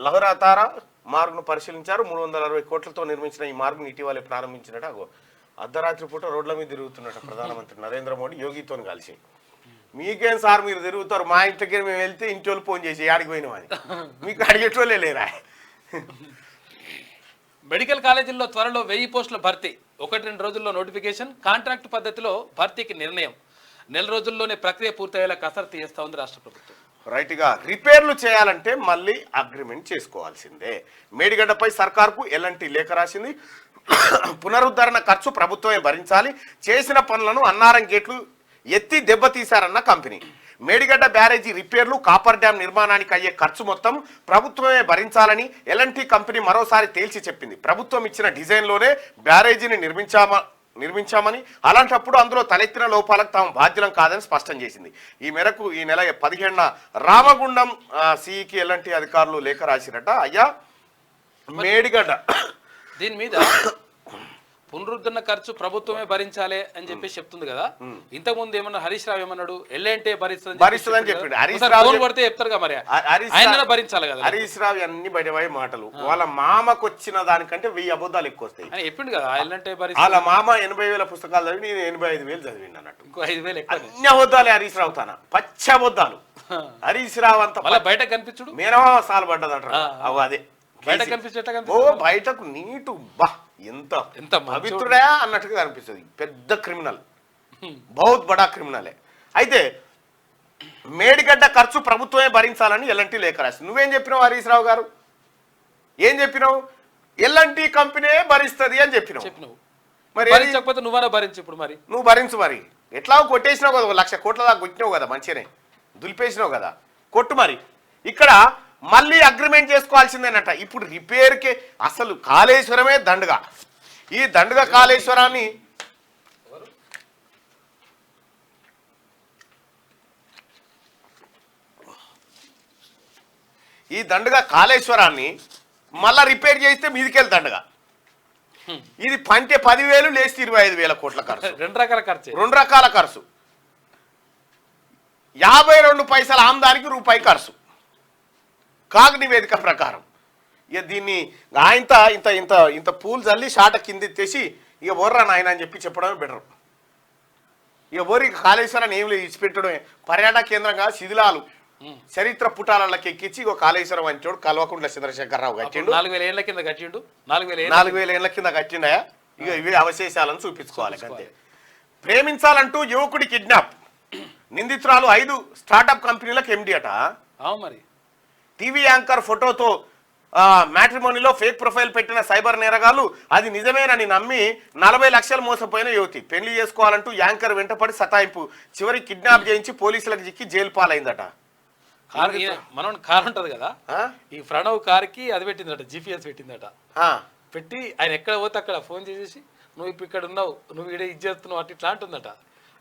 లహరాతారా మార్గును పరిశీలించారు. 360 కోట్లతో నిర్మించిన ఈ మార్గును ఇటీవలే ప్రారంభించినట్టు అర్ధరాత్రి పూట రోడ్ల మీద తిరుగుతున్నట్టు ప్రధానమంత్రి నరేంద్ర మోడీ యోగితో కలిసి. మీకేం సార్ మీరు తిరుగుతారు, మా ఇంటికి మేము వెళ్తే ఇంటి వాళ్ళు ఫోన్ చేసి ఆడికి పోయినామని, మీకు అడిగేటోళ్ళే లేరా. మెడికల్ కాలేజీల్లో త్వరలో 1000 పోస్టుల భర్తీ, 1-2 రోజుల్లో నోటిఫికేషన్, కాంట్రాక్ట్ పద్ధతిలో భర్తీకి నిర్ణయం, నెల రోజుల్లోనే ప్రక్రియ పూర్తయ్యేలా కసరత్తు చేస్తా ఉంది రాష్ట్ర ప్రభుత్వం. రైట్గా రిపేర్లు చేయాలంటే మళ్ళీ అగ్రిమెంట్ చేసుకోవాల్సిందే. మేడిగడ్డపై సర్కార్కు ఎలాంటి లేఖ రాసింది. పునరుద్ధరణ ఖర్చు ప్రభుత్వమే భరించాలి. చేసిన పనులను అన్నారం గేట్లు ఎత్తి దెబ్బతీశారన్న కంపెనీ. మేడిగడ్డ బ్యారేజీ రిపేర్లు, కాపర్ డ్యాం నిర్మాణానికి అయ్యే ఖర్చు మొత్తం ప్రభుత్వమే భరించాలని ఎల్ఎన్టీ కంపెనీ మరోసారి తేల్చి చెప్పింది. ప్రభుత్వం ఇచ్చిన డిజైన్లోనే బ్యారేజీని నిర్మించామని, అలాంటప్పుడు అందులో తలెత్తిన లోపాలకు తాము బాధ్యులం కాదని స్పష్టం చేసింది. ఈ మేరకు ఈ నెల 17న రామగుండం సిఈకి ఎల్ఎన్టీ అధికారులు లేఖ రాసిరట. అయ్యా మేడిగడ్డ దీని మీద పునరుద్ధరణ ఖర్చు ప్రభుత్వమే భరించాలి అని చెప్పేసి చెప్తుంది కదా. ఇంతకుముందు ఏమన్నా హరీష్ రావు ఏమన్నాడు, ఎల్ఎన్టీ భరిస్తుందని చెప్పిండు. హరీష్ రావు పడితే చెప్తారు మరి ఆయన భరించాలి కదా. హరీష్ రావు అన్ని బయటపోయే మాటలు. వాళ్ళ మామకు వచ్చిన దానికంటే 1000 అబద్ధాలు ఎక్కువ వస్తాయి అని చెప్పిండు కదా. ఎల్ఎన్టీ వాళ్ళ మామ 80,000 పుస్తకాలు చదివి, నేను 85,000 చదివింది అన్నట్టు. ఇంకో 5,000 ఎక్కువ. అన్ని అబద్ధాలే హరీష్ రావు తన పచ్చ అబద్ధాలు. హరీష్ రావు అంతా బయట కనిపించుడు మేనమామ సాలు పడ్డదంటారు. అదే బయట కనిపించేట ఓ బయటకు నీటు బా ఎంత పవిత్రుడా అన్నట్టుగా కనిపిస్తుంది. పెద్ద క్రిమినల్, బహుత్ బడా క్రిమినలే. అయితే మేడిగడ్డ ఖర్చు ప్రభుత్వమే భరించాలని ఎల్ఎన్టీ లేఖ రాసింది. నువ్వేం చెప్పినావు హరీష్ రావు గారు? ఏం చెప్పినావు? ఎల్ఎన్టీ కంపెనీ భరిస్తుంది అని చెప్పినావు. మరి భరించకపోతే నువ్వన్నా భరించు. ఇప్పుడు మరి నువ్వు భరించు. మరి ఎట్లా కొట్టేసినావు కదా, 1,00,000 కోట్ల దాకా కొట్టినావు కదా, మంచిగానే దులిపేసినావు కదా, కొట్టు. మరి ఇక్కడ మళ్ళీ అగ్రిమెంట్ చేసుకోవాల్సిందేనట. ఇప్పుడు రిపేర్కి అసలు కాళేశ్వరమే దండుగా. ఈ దండుగా కాళేశ్వరాన్ని మళ్ళా రిపేర్ చేస్తే మీదికెళ్ళి దండగా. ఇది పంటే 10,000 లేస్తే 25,000 కోట్ల ఖర్చు. 2 రకాల ఖర్చు. 52 పైసల ఆమ్దానికి రూపాయి ఖర్చు కాగ్ నివేదిక ప్రకారం. ఇక దీన్ని ఇంత ఇంత ఇంత ఇంత పూలు చల్లి షాట కింద తెసి ఇక బొర్రా నాయన అని చెప్పి చెప్పడమే బెటర్. ఇక బోరి కాళేశ్వరాన్ని ఏం లేదు ఇచ్చిపెట్టడమే. పర్యాటక కేంద్రంగా శిథిలాలు చరిత్ర పుటాలకి ఎక్కించి ఇక కాళేశ్వరం అంచోడు కల్వకుంట్ల చంద్రశేఖరరావు కట్టిండు. 4,000 ఏళ్ల కింద కట్టిండు. 4,000 ఏళ్ల కింద కట్టిండయా. ఇక ఇవే అవశేషాలను చూపించుకోవాలి అంతే. ప్రేమించాలంటూ యువకుడి కిడ్నాప్. నిందితురాలు 5 స్టార్టప్ కంపెనీలకు ఎండి అట. మరి టీవీ యాంకర్ ఫోటోతో మ్యాట్రిమోనీలో ఫేక్ ప్రొఫైల్ పెట్టిన సైబర్ నేరగాళ్లు అది నిజమేనని నమ్మి 40 లక్షలు మోసపోయిన యువతి. పెళ్లి చేసుకోవాలంటూ యాంకర్ వెంటపడి సతాయింపు, చివరి కిడ్నాప్ చేయించి పోలీసులకు చిక్కి జైలు పాలైందట. మనం కార్ ఉంటది కదా, ఈ ప్రణవ్ కార్కి అది పెట్టిందట, జిపిఎస్ పెట్టిందట. పెట్టి ఆయన ఎక్కడ పోతే అక్కడ ఫోన్ చేసేసి నువ్వు ఇప్పుడు ఇక్కడ ఉన్నావు, నువ్వు ఇక్కడ ఇది చేస్తున్నావు అటు ఇట్లా అంటుందట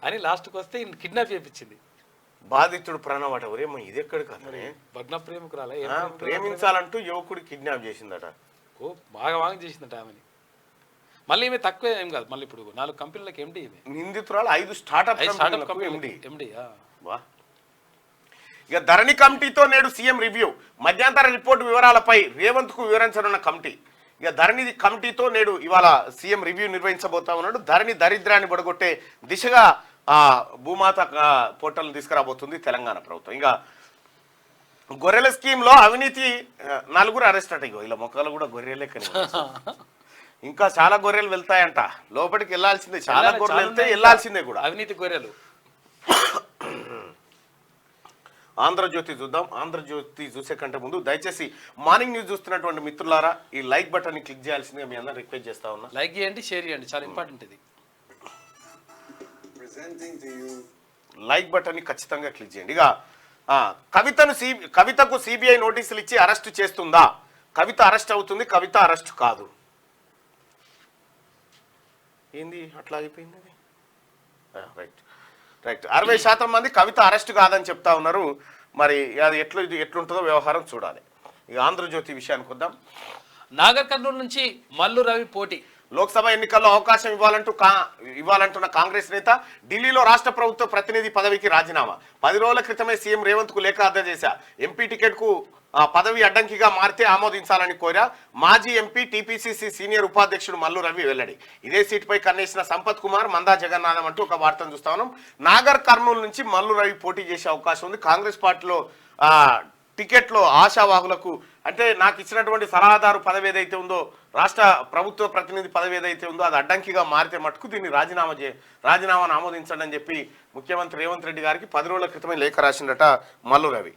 అని లాస్ట్కి వస్తే కిడ్నాప్ చేయించింది. బాధితుడు ప్రణవ్ అట. ఒరేమో ఇది ఎక్కడ కదనే, భగ్న ప్రేమికురాలే. ప్రేమించాలంటూ యువకుడు కిడ్నాప్ చేసిందట. ఓ బాగా చేసిందట ఆమెని. మళ్ళీ ఈమె తక్కువ ఏం కాదు, మళ్ళీ ఇప్పుడు 4 కంపెనీలకు ఎండి. నిందితురాలు 5 స్టార్టప్ ఎండి. ఇక ధరణి కమిటీతో నేడు సీఎం రివ్యూ. మధ్యంతర రిపోర్టు వివరాలపై రేవంత్ కు వివరించనున్న కమిటీ. ఇక ధరణి కమిటీతో నేడు ఇవాళ సీఎం రివ్యూ నిర్వహించబోతా ఉన్నాడు. ధరణి దరిద్రాన్ని పడగొట్టే దిశగా భూమాత పోర్టల్ తీసుకురాబోతుంది తెలంగాణ ప్రభుత్వం. ఇక గొర్రెల స్కీమ్ లో అవినీతి 4 అరెస్ట్ అట. ఇగో ఇలా మొక్కలు కూడా గొర్రెలే కానీ ఇంకా చాలా గొర్రెలు వెళ్తాయంట. లోపలికి వెళ్ళాల్సిందే, చాలా గొర్రెలు వెళ్తే వెళ్ళాల్సిందే కూడా అవినీతి గొర్రెలు. ఆంధ్రజ్యోతి చూద్దాం. ఆంధ్రజ్యోతి చూసే కంటే ముందు దయచేసి మార్నింగ్ న్యూస్ చూస్తున్నటువంటి మిత్రులారా ఈ లైక్ బటన్ ని క్లిక్ చేయాల్సిందిగా మీ అందరూ రిక్వెస్ట్ చేస్తా ఉన్నా. లైక్ చేయండి, షేర్ చేయండి, చాలా ఇంపార్టెంట్ ఇది. లైక్ బటన్ ని ఖచ్చితంగా క్లిక్ చేయండి. ఇక కవితకు సిబిఐ నోటీసులు ఇచ్చి అరెస్ట్ చేస్తుందా? కవిత అరెస్ట్ అవుతుంది, కవిత అరెస్ట్ కాదు. ఏంది అట్లా అయిపోయింది? రైట్ రైట్ 60% మంది కవిత అరెస్ట్ కాదని చెప్తా ఉన్నారు. మరి అది ఎట్లుంటుందో వ్యవహారం చూడాలి. ఇక ఆంధ్రజ్యోతి విషయానికి వద్దాం. నాగర్ కర్నూలు నుంచి మల్లు రవి పోటీ. లోక్సభ ఎన్నికల్లో అవకాశం ఇవ్వాలంటున్న కాంగ్రెస్ నేత ఢిల్లీలో రాష్ట్ర ప్రభుత్వ ప్రతినిధి పదవికి రాజీనామా. 10 రోజుల క్రితమే సీఎం రేవంత్ కు లేఖ అందజేశా. ఎంపీ టికెట్ కు పదవి అడ్డంకిగా మారితే ఆమోదించాలని కోరా. మాజీ ఎంపీ టీపీసీసీ సీనియర్ ఉపాధ్యక్షుడు మల్లు రవి వెల్లడి. ఇదే సీటుపై కన్నేసిన సంపత్ కుమార్, మందా జగన్నాథం అంటూ ఒక వార్తను చూస్తా ఉన్నాం. నాగర్ కర్నూలు నుంచి మల్లు రవి పోటీ చేసే అవకాశం ఉంది. కాంగ్రెస్ పార్టీలో టికెట్లో ఆశావాహులకు అంటే నాకు ఇచ్చినటువంటి సలహాదారు పదవి ఏదైతే ఉందో, రాష్ట్ర ప్రభుత్వ ప్రతినిధి పదవి ఏదైతే ఉందో అది అడ్డంకిగా మారితే మటుకు దీన్ని రాజీనామాను ఆమోదించండి అని చెప్పి ముఖ్యమంత్రి రేవంత్ రెడ్డి గారికి 10 రోజుల క్రితమే లేఖ రాసిందట మల్లు రవి.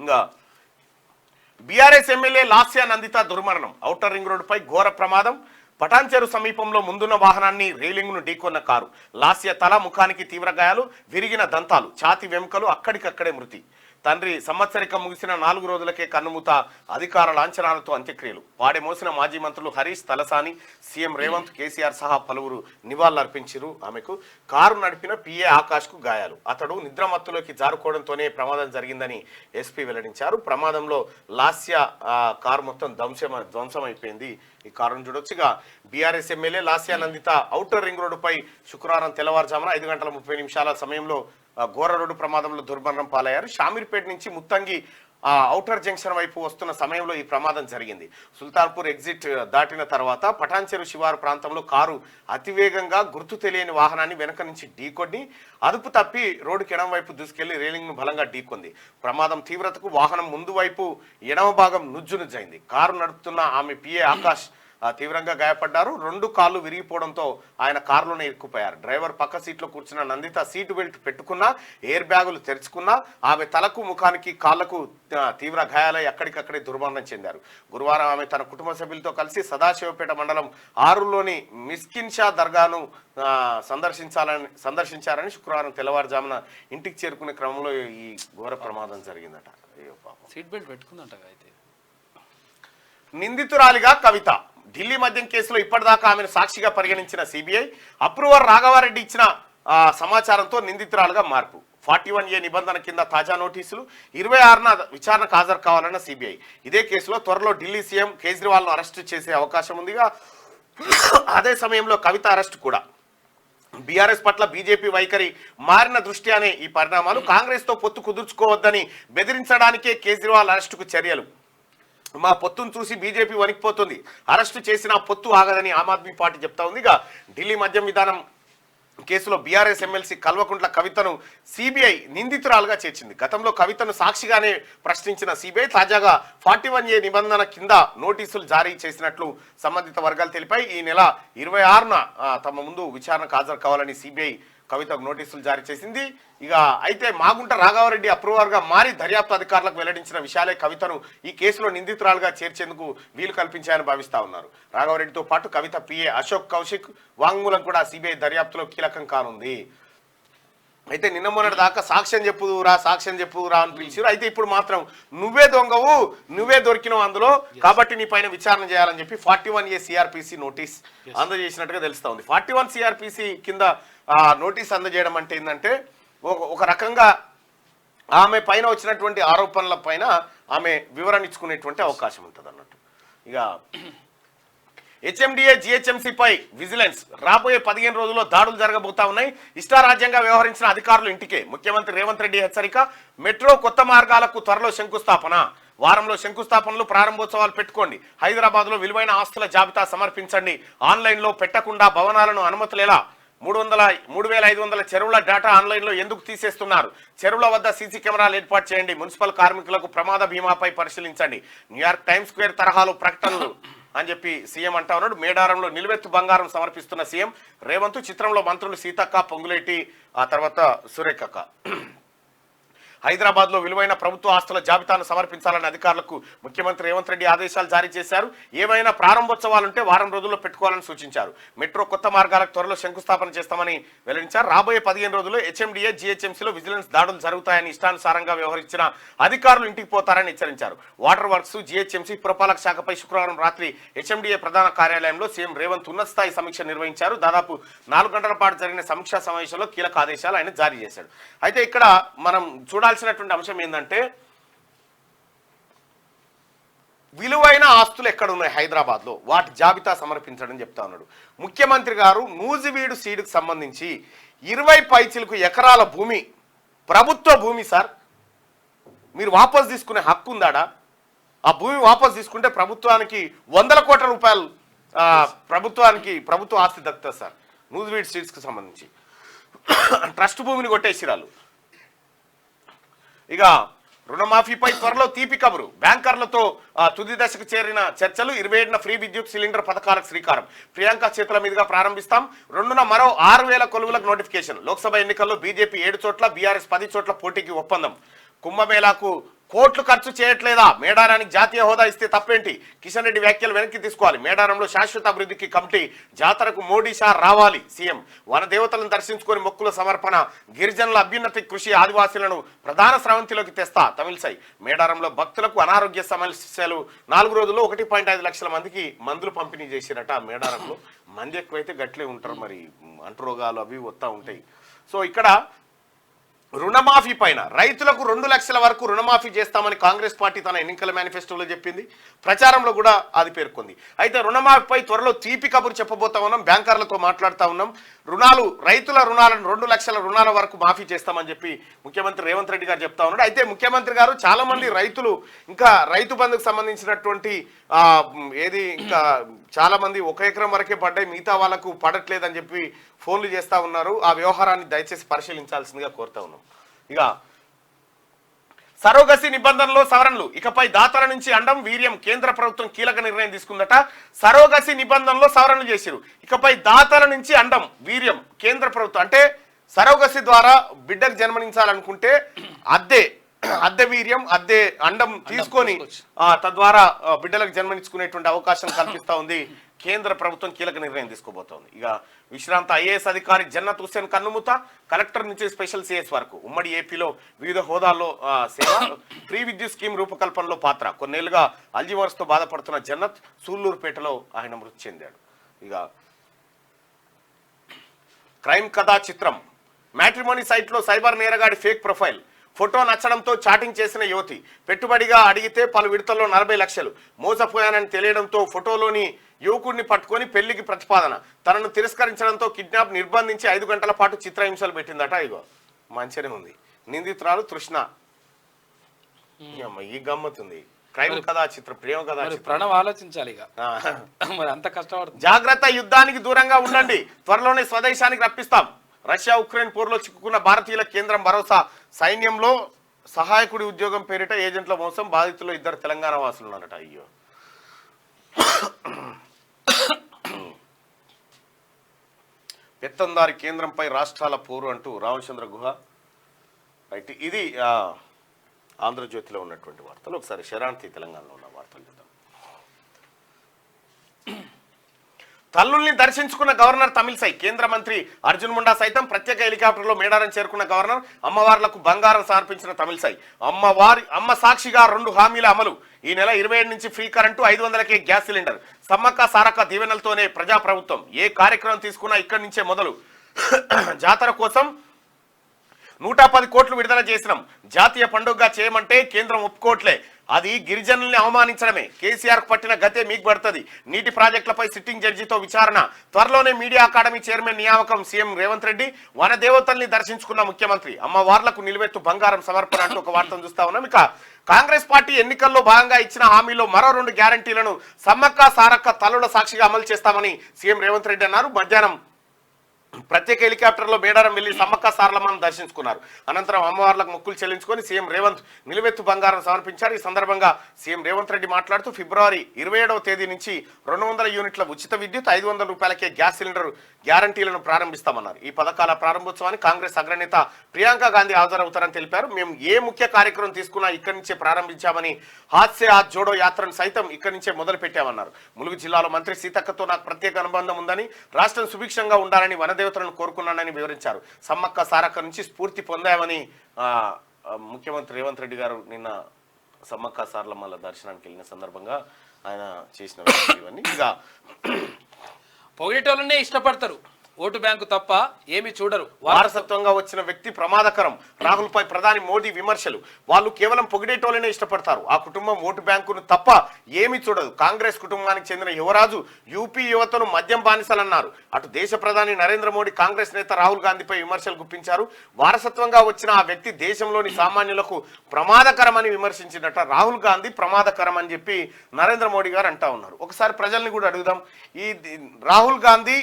ఇంకా బీఆర్ఎస్ ఎమ్మెల్యే లాస్యా నందిత దుర్మరణం. ఔటర్ రింగ్ రోడ్డుపై ఘోర ప్రమాదం. పటాన్చెరు సమీపంలో ముందున్న వాహనాన్ని రైలింగ్ను ఢీకొన్న కారు. లాస్య తల, ముఖానికి తీవ్ర గాయాలు, విరిగిన దంతాలు, ఛాతి వెముకలు, అక్కడికక్కడే మృతి. తండ్రి సంవత్సరికం ముగిసిన 4 రోజులకే కన్నుమూత. అధికార లాంఛనాలతో అంత్యక్రియలు. పాడే మోసిన మాజీ మంత్రులు హరీష్, తలసాని, సీఎం రేవంత్, కేసీఆర్ సహా పలువురు నివాళులర్పించారు ఆమెకు. కారు నడిపిన పిఏ ఆకాష్కు గాయాలు. అతడు నిద్రమత్తులోకి జారుకోవడంతోనే ప్రమాదం జరిగిందని ఎస్పీ వెల్లడించారు. ప్రమాదంలో లాస్య కారు మొత్తం ధ్వంసమైపోయింది. ఈ కారును చూడొచ్చుగా. BRS MLA Lasya Nanditha outer ring రోడ్డుపై శుక్రవారం తెల్లవారుజామున 5:30 సమయంలో ఘోర రోడ్డు ప్రమాదంలో దుర్మరణం పాలయ్యారు. షామీర్పేట నుంచి ముత్తంగి ఔటర్ జంక్షన్ వైపు వస్తున్న సమయంలో ఈ ప్రమాదం జరిగింది. సుల్తాన్పూర్ ఎగ్జిట్ దాటిన తర్వాత పటాన్చెరు శివారు ప్రాంతంలో కారు అతివేగంగా గుర్తు తెలియని వాహనాన్ని వెనక నుంచి ఢీకొన్ని అదుపు తప్పి రోడ్డుకి ఎడమ వైపు దూసుకెళ్లి రైలింగ్ను బలంగా ఢీకొంది. ప్రమాదం తీవ్రతకు వాహనం ముందు వైపు ఎడమ భాగం నుజ్జునుజ్జైంది. కారు నడుపుతున్న ఆమె పిఏ ఆకాష్ తీవ్రంగా గాయపడ్డారు. 2 కాళ్ళు విరిగిపోవడంతో ఆయన కారులోనే ఇరుక్కుపోయారు. డ్రైవర్ పక్క సీట్లో కూర్చున్న నందిత సీటు బెల్ట్ పెట్టుకున్నా, ఎయిర్ బ్యాగులు తెరుచుకున్నా ఆమె తలకు, ముఖానికి, కాళ్లకు తీవ్ర గాయాలై అక్కడికక్కడే దుర్మరణం చెందారు. గురువారం ఆమె తన కుటుంబ సభ్యులతో కలిసి సదాశివపేట మండలం ఆరులోని మిస్కిన్ షా దర్గాను సందర్శించారని శుక్రవారం తెల్లవారుజామున ఇంటికి చేరుకునే క్రమంలో ఈ ఘోర ప్రమాదం జరిగిందట. అయ్యో పాపం. సీట్ బెల్ట్ పెట్టుకుందంట అయితే. నిందితురాలిగా కవిత. ఢిల్లీ మద్యం కేసులో ఇప్పటిదాకా ఆమెను సాక్షిగా పరిగణించిన సిబిఐ అప్రూవర్ రాఘవారెడ్డి ఇచ్చిన సమాచారంతో నిందితురాలుగా మార్పు. 41A నిబంధన కింద తాజా నోటీసులు. 26న విచారణకు హాజరు కావాలన్న సిబిఐ. ఇదే కేసులో త్వరలో ఢిల్లీ సీఎం కేజ్రీవాల్ను అరెస్టు చేసే అవకాశం ఉందిగా. అదే సమయంలో కవిత అరెస్టు కూడా. బీఆర్ఎస్ పట్ల బీజేపీ వైఖరి మారిన దృష్ట్యానే ఈ పరిణామాలు. కాంగ్రెస్తో పొత్తు కుదుర్చుకోవద్దని బెదిరించడానికే కేజ్రీవాల్ అరెస్టుకు చర్యలు. మా పొత్తును చూసి బీజేపీ వణికిపోతుంది. అరెస్టు చేసిన పొత్తు ఆగదని ఆమ్ ఆద్మీ పార్టీ చెప్తా ఉంది. ఢిల్లీ మద్యం విధానం కేసులో బీఆర్ఎస్ ఎమ్మెల్సీ కల్వకుంట్ల కవితను సిబిఐ నిందితురాలుగా చేర్చింది. గతంలో కవితను సాక్షిగానే ప్రశ్నించిన సిబిఐ తాజాగా 41A నిబంధన కింద నోటీసులు జారీ చేసినట్లు సంబంధిత వర్గాలు తెలిపాయి. ఈ నెల 26న తమ ముందు విచారణకు హాజరు కావాలని సిబిఐ కవితకు నోటీసులు జారీ చేసింది. అయితే మాగుంట రాఘవారెడ్డి అప్రూవర్గా మారి దర్యాప్తు అధికారులకు వెల్లడించిన విషయాలే కవితను ఈ కేసులో నిందితురాలుగా చేర్చేందుకు వీలు కల్పించాయని భావిస్తా ఉన్నారు. రాఘవారెడ్డితో పాటు కవిత పిఏ అశోక్ కౌశిక్ వాంగ్మూలం కూడా సిబిఐ దర్యాప్తులో కీలకం కానుంది. అయితే నిన్న మొన్నటి దాకా సాక్ష్యం చెప్పుదురా అని పిలిచారు. అయితే ఇప్పుడు మాత్రం నువ్వే దొంగవు, నువ్వే దొరికినవు అందులో, కాబట్టి నీ పైన విచారణ చేయాలని చెప్పి 41A సిఆర్పిసి నోటీస్ అందజేసినట్టుగా తెలుస్తా ఉంది. 41 సిఆర్పిసి కింద నోటీస్ అందజేయడం అంటే ఏంటంటే ఒక రకంగా ఆమె పైన వచ్చినటువంటి ఆరోపణల పైన ఆమె వివరణ ఇచ్చుకునేటువంటి అవకాశం ఉంటుంది అన్నట్టు. ఇక హెచ్ఎండిఏ జిహెచ్ఎంసీపై విజిలెన్స్. రాబోయే 15 రోజుల్లో దాడులు జరగబోతా ఉన్నాయి. ఇష్టారాజ్యంగా వ్యవహరించిన అధికారులు ఇంటికే. ముఖ్యమంత్రి రేవంత్ రెడ్డి హెచ్చరిక. మెట్రో కొత్త మార్గాలకు త్వరలో శంకుస్థాపన. వారంలో శంకుస్థాపనలు, ప్రారంభోత్సవాలు పెట్టుకోండి. హైదరాబాద్లో విలువైన ఆస్తుల జాబితా సమర్పించండి. ఆన్లైన్లో పెట్టకుండా భవనాలను అనుమతులేలా. 3,500 చెరువుల డేటా ఆన్లైన్లో ఎందుకు తీసేస్తున్నారు? చెరువుల వద్ద సీసీ కెమెరాలు ఏర్పాటు చేయండి. మున్సిపల్ కార్మికులకు ప్రమాద బీమాపై పరిశీలించండి. న్యూయార్క్ టైమ్స్ స్క్వేర్ తరహాలో ప్రకటనలు అని చెప్పి సీఎం అంటా ఉన్నాడు. మేడారంలో నిలువెత్తు బంగారం సమర్పిస్తున్న సీఎం రేవంత్. చిత్రంలో మంత్రులు సీతక్క, పొంగులేటి, ఆ తర్వాత సురేఖక్క. హైదరాబాద్లో విలువైన ప్రభుత్వ ఆస్తుల జాబితాను సమర్పించాలని అధికారులకు ముఖ్యమంత్రి రేవంత్ రెడ్డి ఆదేశాలు జారీ చేశారు. ఏవైనా ప్రారంభోత్సవాలుంటే వారం రోజుల్లో పెట్టుకోవాలని సూచించారు. మెట్రో కొత్త మార్గాలకు త్వరలో శంకుస్థాపన చేస్తామని వెల్లడించారు. రాబోయే 15 రోజుల్లో హెచ్ఎండిఏ జిహెచ్ఎంసీలో విజిలెన్స్ దాడులు జరుగుతాయని, ఇష్టానుసారంగా వ్యవహరించిన అధికారులు ఇంటికి పోతారని హెచ్చరించారు. వాటర్ వర్క్స్, జిహెచ్ఎంసీ పురపాలక శాఖపై శుక్రవారం రాత్రి హెచ్ఎండిఏ ప్రధాన కార్యాలయంలో సీఎం రేవంత్ ఉన్నత స్థాయి సమీక్ష నిర్వహించారు. దాదాపు 4 గంటల పాటు జరిగిన సమీక్షా సమావేశంలో కీలక ఆదేశాలు ఆయన జారీ చేశాడు. అయితే ఇక్కడ మనం చూడాల్సినటువంటి అంశం ఏంటంటే విలువైన ఆస్తులు ఎక్కడ ఉన్నాయి హైదరాబాద్లో వాటి జాబితా సమర్పించడం చెప్తా ఉన్నాడు ముఖ్యమంత్రి గారు. నూజివీడు సీడుకు సంబంధించి 20 పైచిలకు ఎకరాల భూమి ప్రభుత్వ భూమి సార్, మీరు వాపసు తీసుకునే హక్కు ఉందాడా? ఆ భూమి వాపసు తీసుకుంటే ప్రభుత్వానికి 100 కోట్ల రూపాయలు ప్రభుత్వ ఆస్తి దక్కుతుంది సార్. నూజివీడ్ సీట్స్కి సంబంధించి ట్రస్ట్ భూమిని కొట్టేసిరాలు. ఇక రుణమాఫీపై త్వరలో తీపి కబురు. బ్యాంకర్లతో తుది దశకు చేరిన చర్చలు. 27న ఫ్రీ విద్యుత్ సిలిండర్ పథకాలకు శ్రీకారం. ప్రియాంక చేతుల మీదుగా ప్రారంభిస్తాం. 2న మరో 6,000 కొలువులకు నోటిఫికేషన్. లోక్సభ ఎన్నికల్లో బీజేపీ 7 చోట్ల, బీఆర్ఎస్ 10 చోట్ల పోటీకి ఒప్పందం. కుంభమేళాకు కోట్లు ఖర్చు చేయట్లేదా? మేడారానికి జాతీయ హోదా ఇస్తే తప్పేంటి? కిషన్ రెడ్డి వ్యాఖ్యలు వెనక్కి తీసుకోవాలి. మేడారంలో శాశ్వత అభివృద్ధికి కమిటీ. జాతరకు మోడీ షా రావాలి. సీఎం వనదేవతలను దర్శించుకొని మొక్కుల సమర్పణ. గిరిజనుల అభ్యున్నతి కృషి. ఆదివాసీలను ప్రధాన స్రవంతిలోకి తెస్తా తమిళసై. మేడారంలో భక్తులకు అనారోగ్య సమస్యలు. 4 రోజుల్లో 1.5 లక్షల మందికి మందులు పంపిణీ చేసిరట. మేడారంలో మంది ఎక్కువైతే గట్లే ఉంటారు, మరి అంటురోగాలు అవి వస్తూ ఉంటాయి. సో ఇక్కడ రుణమాఫీ పైన రైతులకు 2 లక్షల వరకు రుణమాఫీ చేస్తామని కాంగ్రెస్ పార్టీ తన ఎన్నికల మేనిఫెస్టోలో చెప్పింది. ప్రచారంలో కూడా అది పేర్కొంది. అయితే రుణమాఫీపై త్వరలో తీపి కబురు చెప్పబోతా ఉన్నాం. బ్యాంకర్లతో మాట్లాడుతూ ఉన్నాం. రైతుల రుణాలను 2 లక్షల రుణాల వరకు మాఫీ చేస్తామని చెప్పి ముఖ్యమంత్రి రేవంత్ రెడ్డి గారు చెప్తా ఉన్నాడు. అయితే ముఖ్యమంత్రి గారు చాలా మంది రైతులు ఇంకా రైతు బంధుకు సంబంధించినటువంటి ఇంకా చాలా మంది 1 ఎకరం వరకే పడ్డాయి, మిగతా వాళ్ళకు పడట్లేదని చెప్పి ఫోన్లు చేస్తూ ఉన్నారు. ఆ వ్యవహారాన్ని దయచేసి పరిశీలించాల్సిందిగా కోరుతా ఉన్నాం. ఇక సరోగసి నిబంధనలో సవరణలు. ఇకపై దాతల నుంచి అండం వీర్యం. కేంద్ర ప్రభుత్వం కీలక నిర్ణయం తీసుకుందట. సరోగసి నిబంధనలో సవరణలు చేసిరు. ఇకపై దాతల నుంచి అండం వీర్యం కేంద్ర ప్రభుత్వం అంటే సరోగసి ద్వారా బిడ్డకు జన్మనించాలనుకుంటే అద్దె వీర్యం అద్దె అండం తీసుకొని తద్వారా బిడ్డలకు జన్మనిచ్చుకునేటువంటి అవకాశం కల్పిస్తా ఉంది. కేంద్ర ప్రభుత్వం కీలక నిర్ణయం తీసుకోబోతోంది. ఇక విశ్రాంత ఐఏఎస్ అధికారి జన్నత్ హుస్సేన్ కన్నుమూత. కలెక్టర్ నుంచి స్పెషల్ సిఎస్ వరకు ఉమ్మడి ఏపీలో వివిధ హోదాల్లో సేవ. ఫ్రీ విద్యుత్ స్కీమ్ రూపకల్పనలో పాత్ర. కొన్నేళ్లుగా అల్జీమర్స్తో బాధపడుతున్న జన్నత్ సూళ్లూరుపేటలో ఆయన మృతి చెందాడు. ఇక క్రైమ్ కథా చిత్రం. మ్యాట్రిమోనీ సైట్లో సైబర్ నేరగాడి ఫేక్ ప్రొఫైల్. ఫోటో నచ్చడంతో చాటింగ్ చేసిన యువతి. పెట్టుబడిగా అడిగితే పలు విడతల్లో 40 లక్షలు. మోసపోయానని తెలియడంతో ఫోటోలోని యువకుడిని పట్టుకొని పెళ్లికి ప్రతిపాదన. తనను తిరస్కరించడంతో కిడ్నాప్ నిర్బంధించి 5 గంటల పాటు చిత్రహింసలు పెట్టిందట. ఇగో మంచిగానే ఉంది. నిందితురాలు తృష్ణ. ఈ గమ్మతుంది. క్రైమ్ కథా చిత్రం, ప్రేమ కథా చిత్రం. ప్రణవ్ ఆలోచించాలి ఇక. మరి అంత కష్టపడుతుంది. జాగ్రత్త, యుద్ధానికి దూరంగా ఉండండి. త్వరలోనే స్వదేశానికి రప్పిస్తాం. రష్యా ఉక్రెయిన్ పోరులో చిక్కుకున్న భారతీయుల కేంద్రం భరోసా. సైన్యంలో సహాయకుడి ఉద్యోగం పేరిట ఏజెంట్ల మోసం. బాధితులు 2 తెలంగాణ వాసులు ఉన్నారట. అయ్యో. పెత్తందారి కేంద్రంపై రాష్ట్రాల పోరు అంటూ రామచంద్ర గుహ. రైట్, ఇది ఆంధ్రజ్యోతిలో ఉన్నటువంటి వార్తలు. ఒకసారి శరాంతి తెలంగాణలో ఉన్న వార్తలు చూద్దాం. తల్లుల్ని దర్శించుకున్న గవర్నర్ తమిళసై. కేంద్ర మంత్రి అర్జున్ ముండా సైతం ప్రత్యేక హెలికాప్టర్లో మేడారం చేరుకున్న గవర్నర్. అమ్మవార్లకు బంగారం సమర్పించిన తమిళసై. అమ్మ సాక్షిగా 2 హామీల అమలు. ఈ నెల 27 నుంచి ఫ్రీ కరెంటు, 500కే గ్యాస్ సిలిండర్. సమ్మక్క సారక్క దీవెనలతోనే ప్రజాప్రభుత్వం. ఏ కార్యక్రమం తీసుకున్నా ఇక్కడి నుంచే మొదలు. జాతర కోసం 110 కోట్లు విడుదల చేసినాం. జాతీయ పండుగగా చేయమంటే కేంద్రం ఒప్పుకోవట్లే. అది గిరిజనుల్ని అవమానించడమే. కేసీఆర్ పట్టిన గతే మీకు పడుతుంది. నీటి ప్రాజెక్టులపై సిట్టింగ్ జడ్జితో విచారణ. త్వరలోనే మీడియా అకాడమీ చైర్మన్ నియామకం. సీఎం రేవంత్ రెడ్డి. వనదేవతల్ని దర్శించుకున్న ముఖ్యమంత్రి. అమ్మవార్లకు నిలువెత్తు బంగారం సమర్పణ అంటూ ఒక వార్తను చూస్తా ఉన్నాం. ఇక కాంగ్రెస్ పార్టీ ఎన్నికల్లో భాగంగా ఇచ్చిన హామీలో మరో 2 గ్యారంటీలను సమ్మక్క సారక్క తల్లుల సాక్షిగా అమలు చేస్తామని సీఎం రేవంత్ రెడ్డి అన్నారు. మధ్యాహ్నం ప్రత్యేక హెలికాప్టర్లో మేడారం వెళ్లి సమ్మక్క సారలమ్మను దర్శించుకున్నారు. అనంతరం అమ్మవార్లకు మొక్కులు చెల్లించుకొని సీఎం రేవంత్ నిలువెత్తు బంగారం సమర్పించారు. ఈ సందర్భంగా సీఎం రేవంత్ రెడ్డి మాట్లాడుతూ ఫిబ్రవరి 27వ తేదీ నుంచి 200 యూనిట్ల ఉచిత విద్యుత్, 500 రూపాయలకే గ్యాస్ సిలిండర్ గ్యారంటీలను ప్రారంభిస్తామన్నారు. ఈ పథకాల ప్రారంభోత్సవానికి కాంగ్రెస్ అగ్రనేత ప్రియాంక గాంధీ హాజరవుతారని తెలిపారు. మేము ఏ ముఖ్య కార్యక్రమం తీసుకున్నా ఇక్కడి నుంచే ప్రారంభించామని, హాత్ సే హాత్ జోడో యాత్రను సైతం ఇక్కడి నుంచే మొదలు పెట్టామన్నారు. ములుగు జిల్లాలో మంత్రి సీతక్కతో నాకు ప్రత్యేక అనుబంధం ఉందని, రాష్ట్రం సుభిక్షంగా ఉండాలని వనదేవతలను కోరుకున్నానని వివరించారు. సమ్మక్క సారక్క నుంచి స్ఫూర్తి పొందామని ముఖ్యమంత్రి రేవంత్ రెడ్డి గారు నిన్న సమ్మక్క సారలమ్మల దర్శనానికి వెళ్ళిన సందర్భంగా ఆయన చేసిన ఇవన్నీ. ఇక పొగిటోళ్ళనే ఇష్టపడతారు. ఓటు బ్యాంకు తప్ప ఏమీ చూడరు. వారసత్వంగా వచ్చిన వ్యక్తి ప్రమాదకరం. రాహుల్ పై ప్రధాని మోదీ విమర్శలు. వాళ్ళు కేవలం పొగిడేటోళ్ళనే ఇష్టపడతారు. ఆ కుటుంబం ఓటు బ్యాంకును తప్ప ఏమీ చూడదు. కాంగ్రెస్ కుటుంబానికి చెందిన యువరాజు యూపీ యువతను మద్యం బానిసలన్నారు. అటు దేశ ప్రధాని నరేంద్ర మోడీ కాంగ్రెస్ నేత రాహుల్ గాంధీపై విమర్శలు గుప్పించారు. వారసత్వంగా వచ్చిన ఆ వ్యక్తి దేశంలోని సామాన్యులకు ప్రమాదకరమని విమర్శించినట్ట. రాహుల్ గాంధీ ప్రమాదకరం అని చెప్పి నరేంద్ర మోడీ గారు అంటా ఉన్నారు. ఒకసారి ప్రజల్ని కూడా అడుగుదాం, ఈ రాహుల్ గాంధీ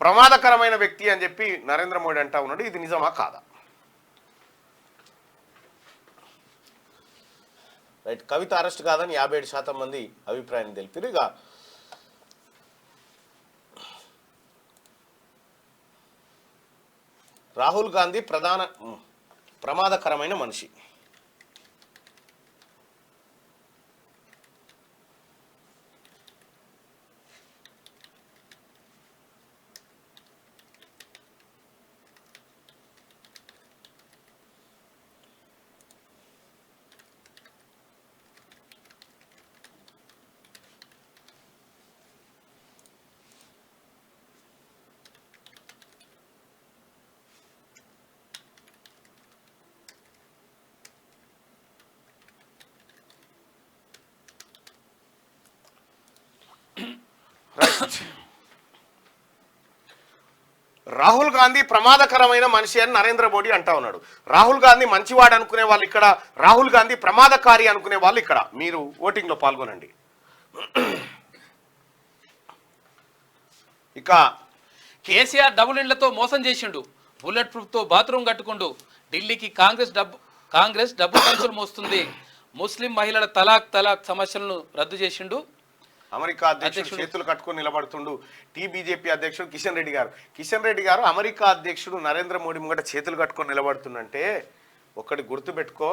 ప్రమాదకరమైన వ్యక్తి అని చెప్పి నరేంద్ర మోడీ అంటా ఉన్నాడు, ఇది నిజమా కాదా? రైట్, కవిత అరెస్ట్ కాదని 57% మంది అభిప్రాయాన్ని తెలిపారు. ఇక రాహుల్ గాంధీ ప్రమాదకరమైన మనిషి. రాహుల్ గాంధీ ప్రమాదకరమైన మనిషి అని నరేంద్ర మోడీ అంటా ఉన్నాడు. రాహుల్ గాంధీ మంచివాడు అనుకునే వాళ్ళు ఇక్కడ, రాహుల్ గాంధీ ప్రమాదకారి అనుకునే వాళ్ళు ఇక్కడ. మీరు ఓటింగ్ లో పాల్గొనండి. ఇక కేసీఆర్ డబుల్ ఇండ్లతో మోసం చేసిండు. బుల్లెట్ ప్రూఫ్ తో బాత్రూమ్ కట్టుకుండు. ఢిల్లీకి కాంగ్రెస్ డబ్బు ఖర్చులు మోస్తుంది. ముస్లిం మహిళల తలాక్ సమస్యలను రద్దు చేసిండు. అమెరికా అధ్యక్షుడు చేతులు కట్టుకొని నిలబడుతుండు. బీజేపీ అధ్యక్షుడు కిషన్ రెడ్డి గారు అమెరికా అధ్యక్షుడు నరేంద్ర మోడీ ముంగట చేతులు కట్టుకొని నిలబడుతుందంటే ఒకటి గుర్తుపెట్టుకో,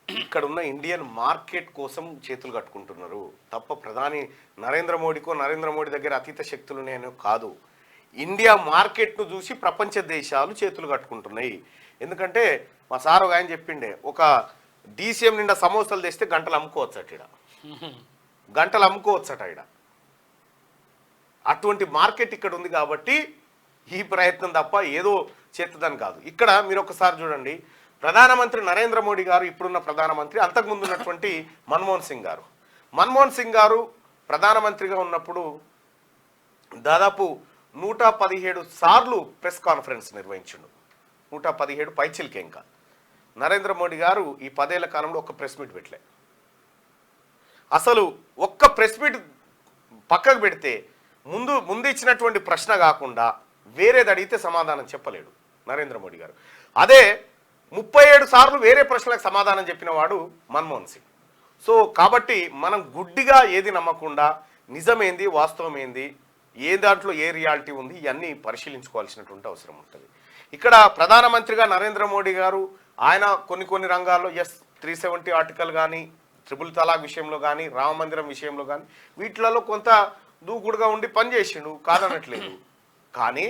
ఇక్కడ ఉన్న ఇండియన్ మార్కెట్ కోసం చేతులు కట్టుకుంటున్నారు తప్ప ప్రధాని నరేంద్ర మోడీ దగ్గర అతీత శక్తులు నేను కాదు. ఇండియా మార్కెట్ను చూసి ప్రపంచ దేశాలు చేతులు కట్టుకుంటున్నాయి. ఎందుకంటే మా సార్ ఒక ఆయన చెప్పిండే, ఒక డీసీఎం నిండా సమోసాలు తెస్తే గంటలు అమ్ముకోవచ్చట. ఈడ అటువంటి మార్కెట్ ఇక్కడ ఉంది కాబట్టి ఈ ప్రయత్నం తప్ప ఏదో చేస్తుందని కాదు. ఇక్కడ మీరు ఒకసారి చూడండి, ప్రధానమంత్రి నరేంద్ర మోడీ గారు, ఇప్పుడున్న ప్రధానమంత్రి, అంతకుముందు ఉన్నటువంటి మన్మోహన్ సింగ్ గారు ప్రధానమంత్రిగా ఉన్నప్పుడు దాదాపు 117 సార్లు ప్రెస్ కాన్ఫరెన్స్ నిర్వహించిండు. 117 పైచిల్కే. ఇంకా నరేంద్ర మోడీ గారు ఈ 10 ఏళ్ల కాలంలో ఒక్క ప్రెస్ మీట్ పెట్టలే. అసలు ఒక్క ప్రెస్ మీట్ పక్కకు పెడితే ముందు ఇచ్చినటువంటి ప్రశ్న కాకుండా వేరేది అడిగితే సమాధానం చెప్పలేడు నరేంద్ర మోడీ గారు. అదే 37 సార్లు వేరే ప్రశ్నలకు సమాధానం చెప్పిన వాడు మన్మోహన్ సింగ్. సో కాబట్టి మనం గుడ్డిగా ఏది నమ్మకుండా నిజమేంది వాస్తవం ఏంది, ఏ దాంట్లో ఏ రియాలిటీ ఉంది, ఇవన్నీ పరిశీలించుకోవాల్సినటువంటి అవసరం ఉంటుంది. ఇక్కడ ప్రధానమంత్రిగా నరేంద్ర మోడీ గారు ఆయన కొన్ని రంగాల్లో 370 ఆర్టికల్ కానీ, ట్రిపుల్ తలాక్ విషయంలో కానీ, రామ మందిరం విషయంలో కానీ వీటిలలో కొంత దూకుడుగా ఉండి పనిచేసిండు, కాదనట్లేదు. కానీ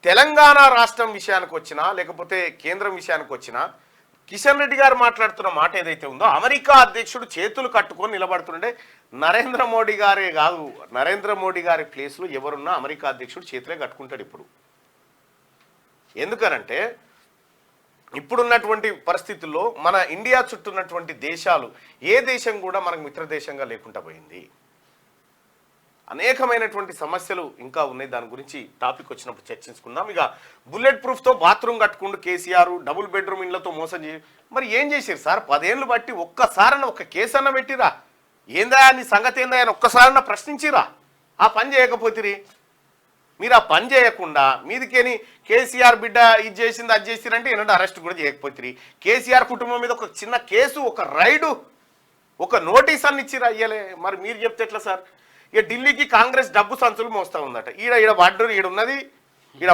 తెలంగాణ రాష్ట్రం విషయానికి వచ్చినా లేకపోతే కేంద్రం విషయానికి వచ్చినా కిషన్ రెడ్డి గారు మాట్లాడుతున్న మాట ఏదైతే ఉందో, అమెరికా అధ్యక్షుడు చేతులు కట్టుకొని నిలబడుతుంటే నరేంద్ర మోడీ గారే కాదు, నరేంద్ర మోడీ గారి ప్లేస్లో ఎవరున్నా అమెరికా అధ్యక్షుడు చేతులే కట్టుకుంటాడు ఇప్పుడు. ఎందుకనంటే ఇప్పుడున్నటువంటి పరిస్థితుల్లో మన ఇండియా చుట్టూ ఉన్నటువంటి దేశాలు ఏ దేశం కూడా మనకు మిత్ర దేశంగా లేకుండా పోయింది. అనేకమైనటువంటి సమస్యలు ఇంకా ఉన్నాయి. దాని గురించి టాపిక్ వచ్చినప్పుడు చర్చించుకుందాం. ఇక బుల్లెట్ ప్రూఫ్తో బాత్రూమ్ కట్టుకుంటూ కేసీఆర్ డబుల్ బెడ్రూమ్ ఇళ్లతో మోసం చేసి మరి ఏం చేశారు సార్? 10 ఏళ్ళు బట్టి ఒక్కసారన్న ఒక కేసు అన్న పెట్టిరా? ఏందా నీ సంగతి ఏందా అని ఒక్కసారన్న ప్రశ్నించిరా? ఆ పని చేయకపోతే మీరు ఆ పని చేయకుండా మీదికేని కేసీఆర్ బిడ్డ ఇది చేసింది అది చేసిరంటే ఏంటంటే అరెస్ట్ కూడా చేయకపోతే కేసీఆర్ కుటుంబం మీద ఒక చిన్న కేసు, ఒక రైడు, ఒక నోటీస్ అన్ని ఇచ్చిరా అయ్యలే. మరి మీరు చెప్తే ఎట్లా సార్? ఇక ఢిల్లీకి కాంగ్రెస్ డబ్బు సంచులు మోస్తా ఉందట. ఈడ వడ్డు ఈడున్నది, ఈడ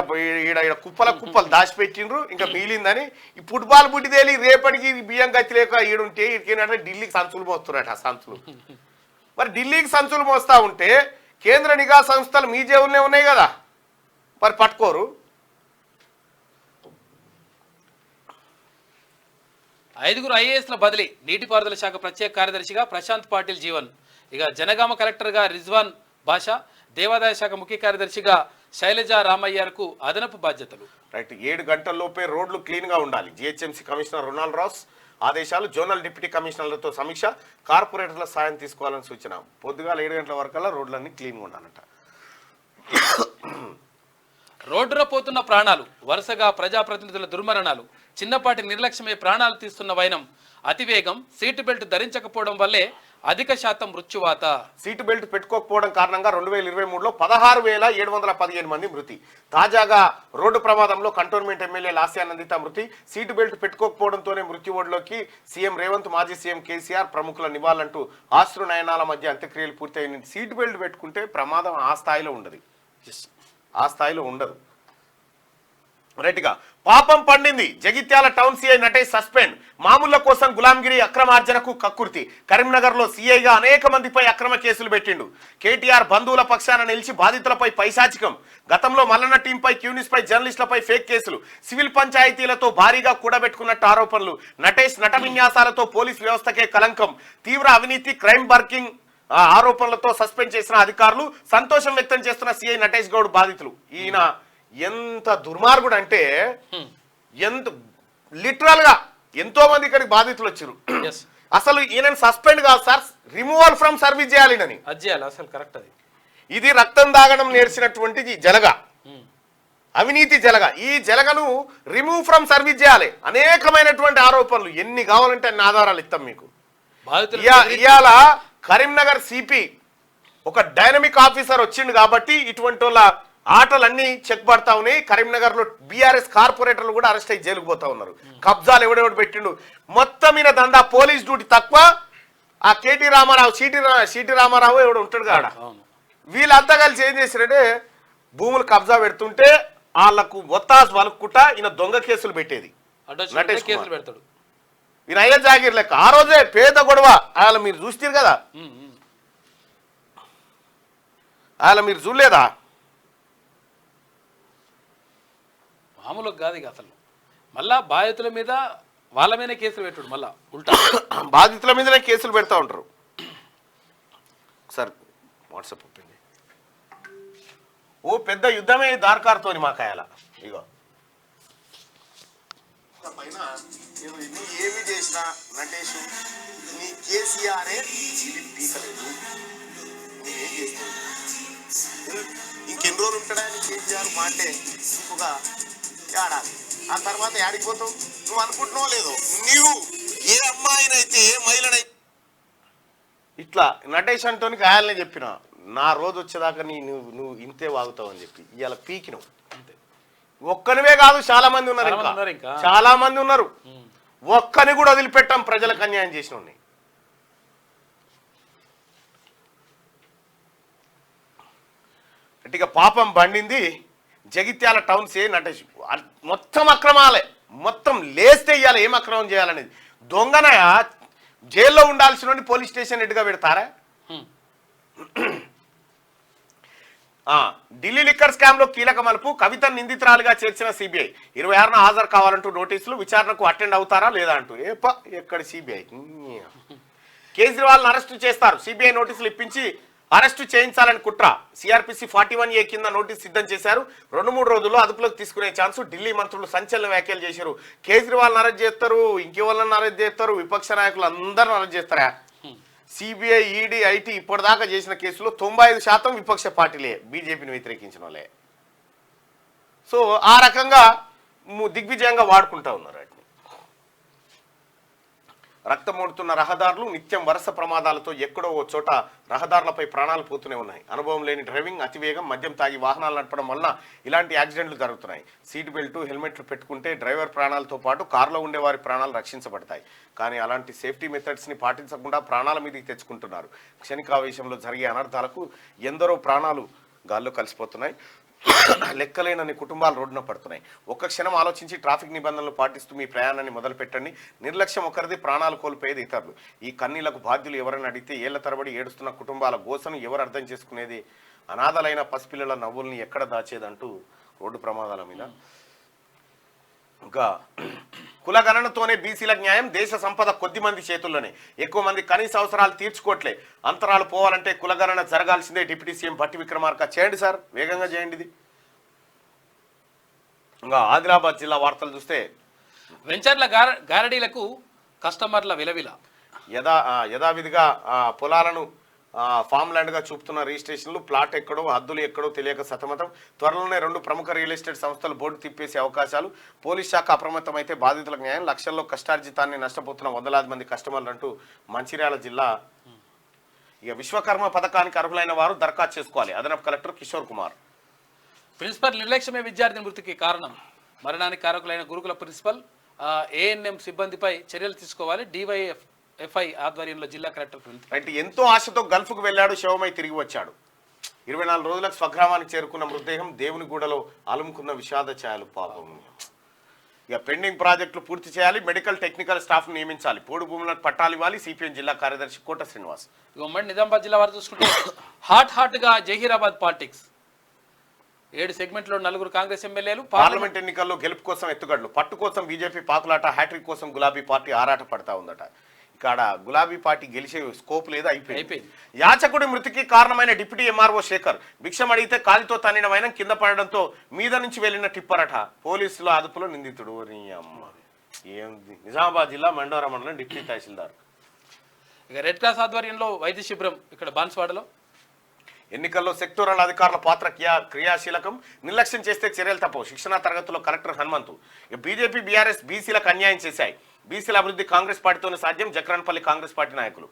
కుప్పలు దాచిపెట్టిండ్రు, ఇంకా మిగిలిందని ఈ ఫుట్బాల్ బుడ్డి తేలి రేపటికి బియ్యం గతి లేక ఈడుంటే ఈడికేంటంటే ఢిల్లీకి సంచులు మోస్తున్నారట. ఆ సంచులు మరి ఢిల్లీకి సంచులు మోస్తా ఉంటే కేంద్ర నిఘా సంస్థలు మీ జేబులనే ఉన్నాయి కదా, మరి పట్టుకోరు? ఐదుగురు ఐఏఎస్ల బదిలీ. నీటిపారుదల శాఖ ప్రత్యేక కార్యదర్శిగా ప్రశాంత్ పాటిల్ జీవన్. ఇక జనగామ కలెక్టర్గా రిజ్వాన్ బాషా, దేవాదాయ శాఖ ముఖ్య కార్యదర్శిగా శైలజ రామయ్యకు అదనపు బాధ్యతలు. రైట్, 7 గంటల్లోపే రోడ్లు క్లీన్గా ఉండాలి. జిహెచ్ఎంసీ కమిషనర్ రొనాల్డ్ రాస్ ఆదేశాలు. జోనల్ డిప్యూటీ కమిషనర్లతో సమీక్ష. కార్పొరేటర్ల సాయం తీసుకోవాలని సూచన. పొద్దుగాల 7 గంటల వరకల్లా రోడ్లన్నీ క్లీన్గా ఉండాలంట. రోడ్డున పోతున్న ప్రాణాలు, వరుసగా ప్రజాప్రతినిధుల దుర్మరణాలు, చిన్నపాటి నిర్లక్ష్యమే ప్రాణాలు తీస్తున్న వైనం. అతివేగం, సీటు బెల్ట్ ధరించకపోవడం వల్లే అధిక శాతం మృత్యువాత. సీటు బెల్ట్ పెట్టుకోకపోవడం కారణంగా 2023లో 16,715 మంది మృతి. తాజాగా రోడ్డు ప్రమాదంలో కంటోన్మెంట్ ఎమ్మెల్యే లాస్యానందిత మృతి. సీటు బెల్ట్ పెట్టుకోకపోవడంతోనే మృత్యు ఓడ్లోకి సీఎం రేవంత్, మాజీ సీఎం కేసీఆర్ ప్రముఖుల నివాళులంటూ ఆశ్రు నయనాల మధ్య అంత్యక్రియలు పూర్తయిన. సీటు బెల్ట్ పెట్టుకుంటే ప్రమాదం ఆ స్థాయిలో ఉండదు, ఆ స్థాయిలో ఉండదు. రైట్గా పాపం పండింది. Jagtial town CI Natesh suspend. మామూళ్ల కోసం గులాంగిరి అక్రమార్జనకు కక్కుర్తి. కరీంనగర్లో సీఐగా అనేక మందిపై అక్రమ కేసులు పెట్టిండు. కేటీఆర్ బంధువుల పక్షాన నిలిచి బాధితులపై పైశాచికం. గతంలో మల్లన్న టీంపై, క్యూనిస్ పై, జర్నలిస్టులపై ఫేక్ కేసులు. సివిల్ పంచాయతీలతో భారీగా కూడబెట్టుకున్నట్టు ఆరోపణలు. నటేష్ నట విన్యాసాలతో పోలీస్ వ్యవస్థకే కలంకం. తీవ్ర అవినీతి, క్రైమ్ బర్కింగ్ ఆరోపణలతో సస్పెండ్ చేసిన అధికారులు. సంతోషం వ్యక్తం చేస్తున్న సీఐ నటేష్ గౌడ్ బాధితులు. ఈయన ఎంత దుర్మార్గుడు అంటే, ఎంత లిటరల్ గా ఎంతో మంది ఇక్కడికి బాధితులు వచ్చారు. అసలు ఈయన సస్పెండ్ కాదు సార్, రిమూవల్ ఫ్రమ్ సర్వీస్ చేయాలి. అసలు కరెక్ట్. అది ఇది రక్తం దాగడం నేర్చినటువంటి జలగ, అవినీతి జలగ. ఈ జలగను రిమూవ్ ఫ్రమ్ సర్వీస్ చేయాలి. అనేకమైనటువంటి ఆరోపణలు, ఎన్ని కావాలంటే అన్ని ఆధారాలు ఇస్తాం మీకు. ఇవాళ కరీంనగర్ సిపి ఒక డైనమిక్ ఆఫీసర్ వచ్చిండు కాబట్టి ఇటువంటి వాళ్ళ ఆటలన్నీ చెక్ పడతా ఉన్నాయి. కరీంనగర్ లో బీఆర్ఎస్ కార్పొరేటర్లు కూడా అరెస్ట్ అయ్యి జైలుకు పోతా ఉన్నారు. కబ్జాలు ఎవడెవడు పెట్టిండు. మొత్తం మీద దందా పోలీస్ డ్యూటీ తక్కువ. ఆ కేటీ రామారావు, సిటీ రామారావు ఎవడు ఉంటాడు కాడ, వీళ్ళంతా కలిసి ఏం చేశారంటే భూములు కబ్జా పెడుతుంటే వాళ్ళకు ఒత్తాసు వలుక్కుంటా ఈయన దొంగ కేసులు పెట్టేది. నటేష్ కేసులు పెడతాడు. ఈయన అయ్యే జాగిర్ లెక్క. ఆ రోజే పేద గొడవ ఆయన మీరు చూస్తారు కదా, ఆయన మీరు చూడలేదా? మామూలుగా కాదు ఇక అసలు. మళ్ళా బాధితుల మీద వాళ్ళ మీదనే కేసులు పెట్టుడు. మళ్ళా ఉల్టా బాధితుల మీదనే కేసులు పెడతా ఉంటారు. Sir WhatsApp ఒప్పింది. ఓ పెద్ద యుద్ధమే దార్కార్తోని మాకాయాల. ఇగో పైన ఏమి చేసినా నటేష్ నీ కేసీఆరే పీకలేదు. నేనేం చేస్తాను, ఇంకెన్ని రోజులు ఉంటాడా కేసీఆర్ మాటే ఇంకొక ఏడాది. ఆ తర్వాత ఏడిపోతావు నువ్వు అనుకుంటున్నావు లేదో. నువ్వు ఏ అమ్మాయినైతే ఏ మహిళనైతే ఇట్లా నటేష్ అంటోని గాయాలనే చెప్పిన, నా రోజు వచ్చేదాకా నువ్వు ఇంతే వాగుతావు అని చెప్పి ఇవాళ పీకినవు. ఒక్కనివే కాదు, చాలా మంది ఉన్నారు, ఇంకా చాలా మంది ఉన్నారు. ఒక్కని కూడా వదిలిపెట్టాం ప్రజలకు అన్యాయం చేసిన. అంటే పాపం బండింది. జగిత్యాల టౌన్ సే నటేష్ మొత్తం అక్రమాలే, మొత్తం లేస్తే ఇవ్వాలి. ఏం అక్రమం చేయాలనేది దొంగనయ జైల్లో ఉండాల్సిన పోలీస్ స్టేషన్ ఎటుగా పెడతారా? ఢిల్లీ లిక్కర్ స్కామ్ లో కీలక మలుపు. కవిత నిందితురాలుగా చేర్చిన సిబిఐ 26న హాజరు కావాలంటూ నోటీసులు. విచారణకు అటెండ్ అవుతారా లేదా అంటూ. ఎక్కడి సిబిఐ? కేజ్రీవాల్ని అరెస్టు చేస్తారు. సిబిఐ నోటీసులు ఇప్పించి అరెస్టు చేయించాలని కుట్ర. సిఆర్పిసి 41A కింద నోటీసు సిద్ధం చేశారు. 2-3 రోజుల్లో అదుపులోకి తీసుకునే ఛాన్సు. ఢిల్లీ మంత్రులు సంచలన వ్యాఖ్యలు చేశారు. కేజ్రీవాల్ని అరెస్ట్ చేస్తారు, ఇంకెవరిని అరెస్ట్ చేస్తారు, విపక్ష నాయకులు అందరిని అరెస్ట్ చేస్తారా? సిబిఐ, ఈడీ, ఐటీ ఇప్పటిదాకా చేసిన కేసులో 95% విపక్ష పార్టీలే, బీజేపీని వ్యతిరేకించిన వాళ్ళే. సో ఆ రకంగా దిగ్విజయంగా వాడుకుంటా ఉన్నారు. వాటిని రక్తమోడుతున్న రహదారులు, నిత్యం వరుస ప్రమాదాలతో ఎక్కడో ఓ చోట రహదారులపై ప్రాణాలు పోతూనే ఉన్నాయి. అనుభవం లేని డ్రైవింగ్, అతివేగం, మద్యం తాగి వాహనాలు నడపడం వలన ఇలాంటి యాక్సిడెంట్లు జరుగుతున్నాయి. సీట్ బెల్ట్, హెల్మెట్లు పెట్టుకుంటే డ్రైవర్ ప్రాణాలతో పాటు కారులో ఉండే వారి ప్రాణాలు రక్షించబడతాయి. కానీ అలాంటి సేఫ్టీ మెథడ్స్ని పాటించకుండా ప్రాణాల మీదకి తెచ్చుకుంటున్నారు. క్షణికావేశంలో జరిగే అనర్థాలకు ఎందరో ప్రాణాలు గాల్లో కలిసిపోతున్నాయి. లెక్కలేనన్ని కుటుంబాలు రోడ్డున పడుతున్నాయి. ఒక్క క్షణం ఆలోచించి ట్రాఫిక్ నిబంధనలు పాటిస్తూ మీ ప్రయాణాన్ని మొదలు పెట్టండి. నిర్లక్ష్యం ఒకరిది, ప్రాణాలు కోల్పోయేది ఇతరులు. ఈ కన్నీళ్లకు బాధ్యులు ఎవరైనా అడిగితే ఏళ్ల తరబడి ఏడుస్తున్న కుటుంబాల గోసను ఎవరు అర్థం చేసుకునేది? అనాథలైన పసిపిల్లల నవ్వుల్ని ఎక్కడ దాచేదంటూ రోడ్డు ప్రమాదాల మీద ఇంకా కులగణనతోనే బీసీలకు న్యాయం, దేశ సంపద కొద్ది మంది చేతుల్లోనే, ఎక్కువ మంది కనీస అవసరాలు తీర్చుకోవట్లే, అంతరాలు పోవాలంటే కులగణన జరగాల్సిందే. Deputy CM Bhatti Vikramarka. చేయండి సార్, వేగంగా చేయండి ఇది. ఇంకా ఆదిలాబాద్ జిల్లా వార్తలు చూస్తే వెంచర్ల గారడీలకు కస్టమర్ల విలవిల. యథావిధిగా పొలాలను ఫామ్ ల్యాండ్గా చూపుతున్న రిజిస్ట్రేషన్లు, ప్లాట్ ఎక్కడో హద్దులు ఎక్కడో తెలియక సతమతం. త్వరలోనే 2 ప్రముఖ రియల్ ఎస్టేట్ సంస్థలు బోర్డు తిప్పేసే అవకాశాలు. పోలీస్ శాఖ అప్రమత్తమైతే బాధితులకు న్యాయం. లక్షల్లో కష్టార్జితాన్ని నష్టపోతున్న వందలాది మంది కస్టమర్లు అంటూ మంచిర్యాల జిల్లా. ఇక విశ్వకర్మ పథకానికి అర్హులైన వారు దరఖాస్తు చేసుకోవాలి. అదనపు కలెక్టర్ కిషోర్ కుమార్. ప్రిన్సిపల్ నిర్లక్ష్యమే విద్యార్థి మృతికి కారణం. మరణానికి కారకులైన గురుకుల ప్రిన్సిపల్ ఏఎన్ఎం సిబ్బందిపై చర్యలు తీసుకోవాలి. డివైఎఫ్ఐ ఆధ్వర్యంలో జిల్లా కలెక్టర్ అంటే ఎంతో ఆశతో గల్ఫ్కు వెళ్ళాడు, శవమై తిరిగి వచ్చాడు. 24 రోజులకు స్వగ్రామానికి చేరుకున్న మృతదేహం దేవునిగూడలో అలుముకున్న విషాద ఛాయలు. పాపం. ఇక పెండింగ్ ప్రాజెక్టులు పూర్తి చేయాలి. మెడికల్ టెక్నికల్ స్టాఫ్ నియమించాలి. పోడు భూములకు పట్టాలు ఇవ్వాలి. సిపిఎం జిల్లా కార్యదర్శి కోట శ్రీనివాస్. ఉమ్మడి నిజామాబాద్ జిల్లా వారు చూసుకుంటే హాట్గా జహీరాబాద్ పాలిటిక్స్. 7 సెగ్మెంట్లో 4 కాంగ్రెస్ ఎమ్మెల్యేలు. పార్లమెంట్ ఎన్నికల్లో గెలుపు కోసం ఎత్తుగడలు, పట్టు కోసం బీజేపీ పాకులాట, హ్యాట్రిక్ కోసం గులాబీ పార్టీ ఆరాట పడతా ఉందట. ఇక్కడ గులాబీ పార్టీ గెలిచే స్కోప్ లేదు, అయిపోయింది. యాచకుడి మృతికి కారణమైన డిప్యూటీ ఎంఆర్ఓ శేఖర్ భిక్షం అడిగితే కాలితో తన్నిన వైనం కింద పడడంతో మీద నుంచి వెళ్లిన టిప్పరట. పోలీసుల అదుపులో నిందితుడు. ఏంది? నిజామాబాద్ జిల్లా మండోరా మండలం డిప్యూటీ తహసీల్దార్. ఇక రెడ్ క్రాస్ ఆధ్వర్యంలో వైద్య శిబిరం ఇక్కడ బాన్స్వాడలో. ఎన్నికల్లో సెక్టోరల్ అధికారుల పాత్ర క్రియాశీలకం, నిర్లక్ష్యం చేస్తే చర్యలు తప్పవు. శిక్షణా తరగతుల్లో కలెక్టర్ హనుమంతు. ఇక బీజేపీ బీఆర్ఎస్ బీసీలకు అన్యాయం చేశాయి. బీసీల అభివృద్ధి కాంగ్రెస్ పార్టీతోనే సాధ్యం. జక్రాన్పల్లి కాంగ్రెస్ పార్టీ నాయకులు.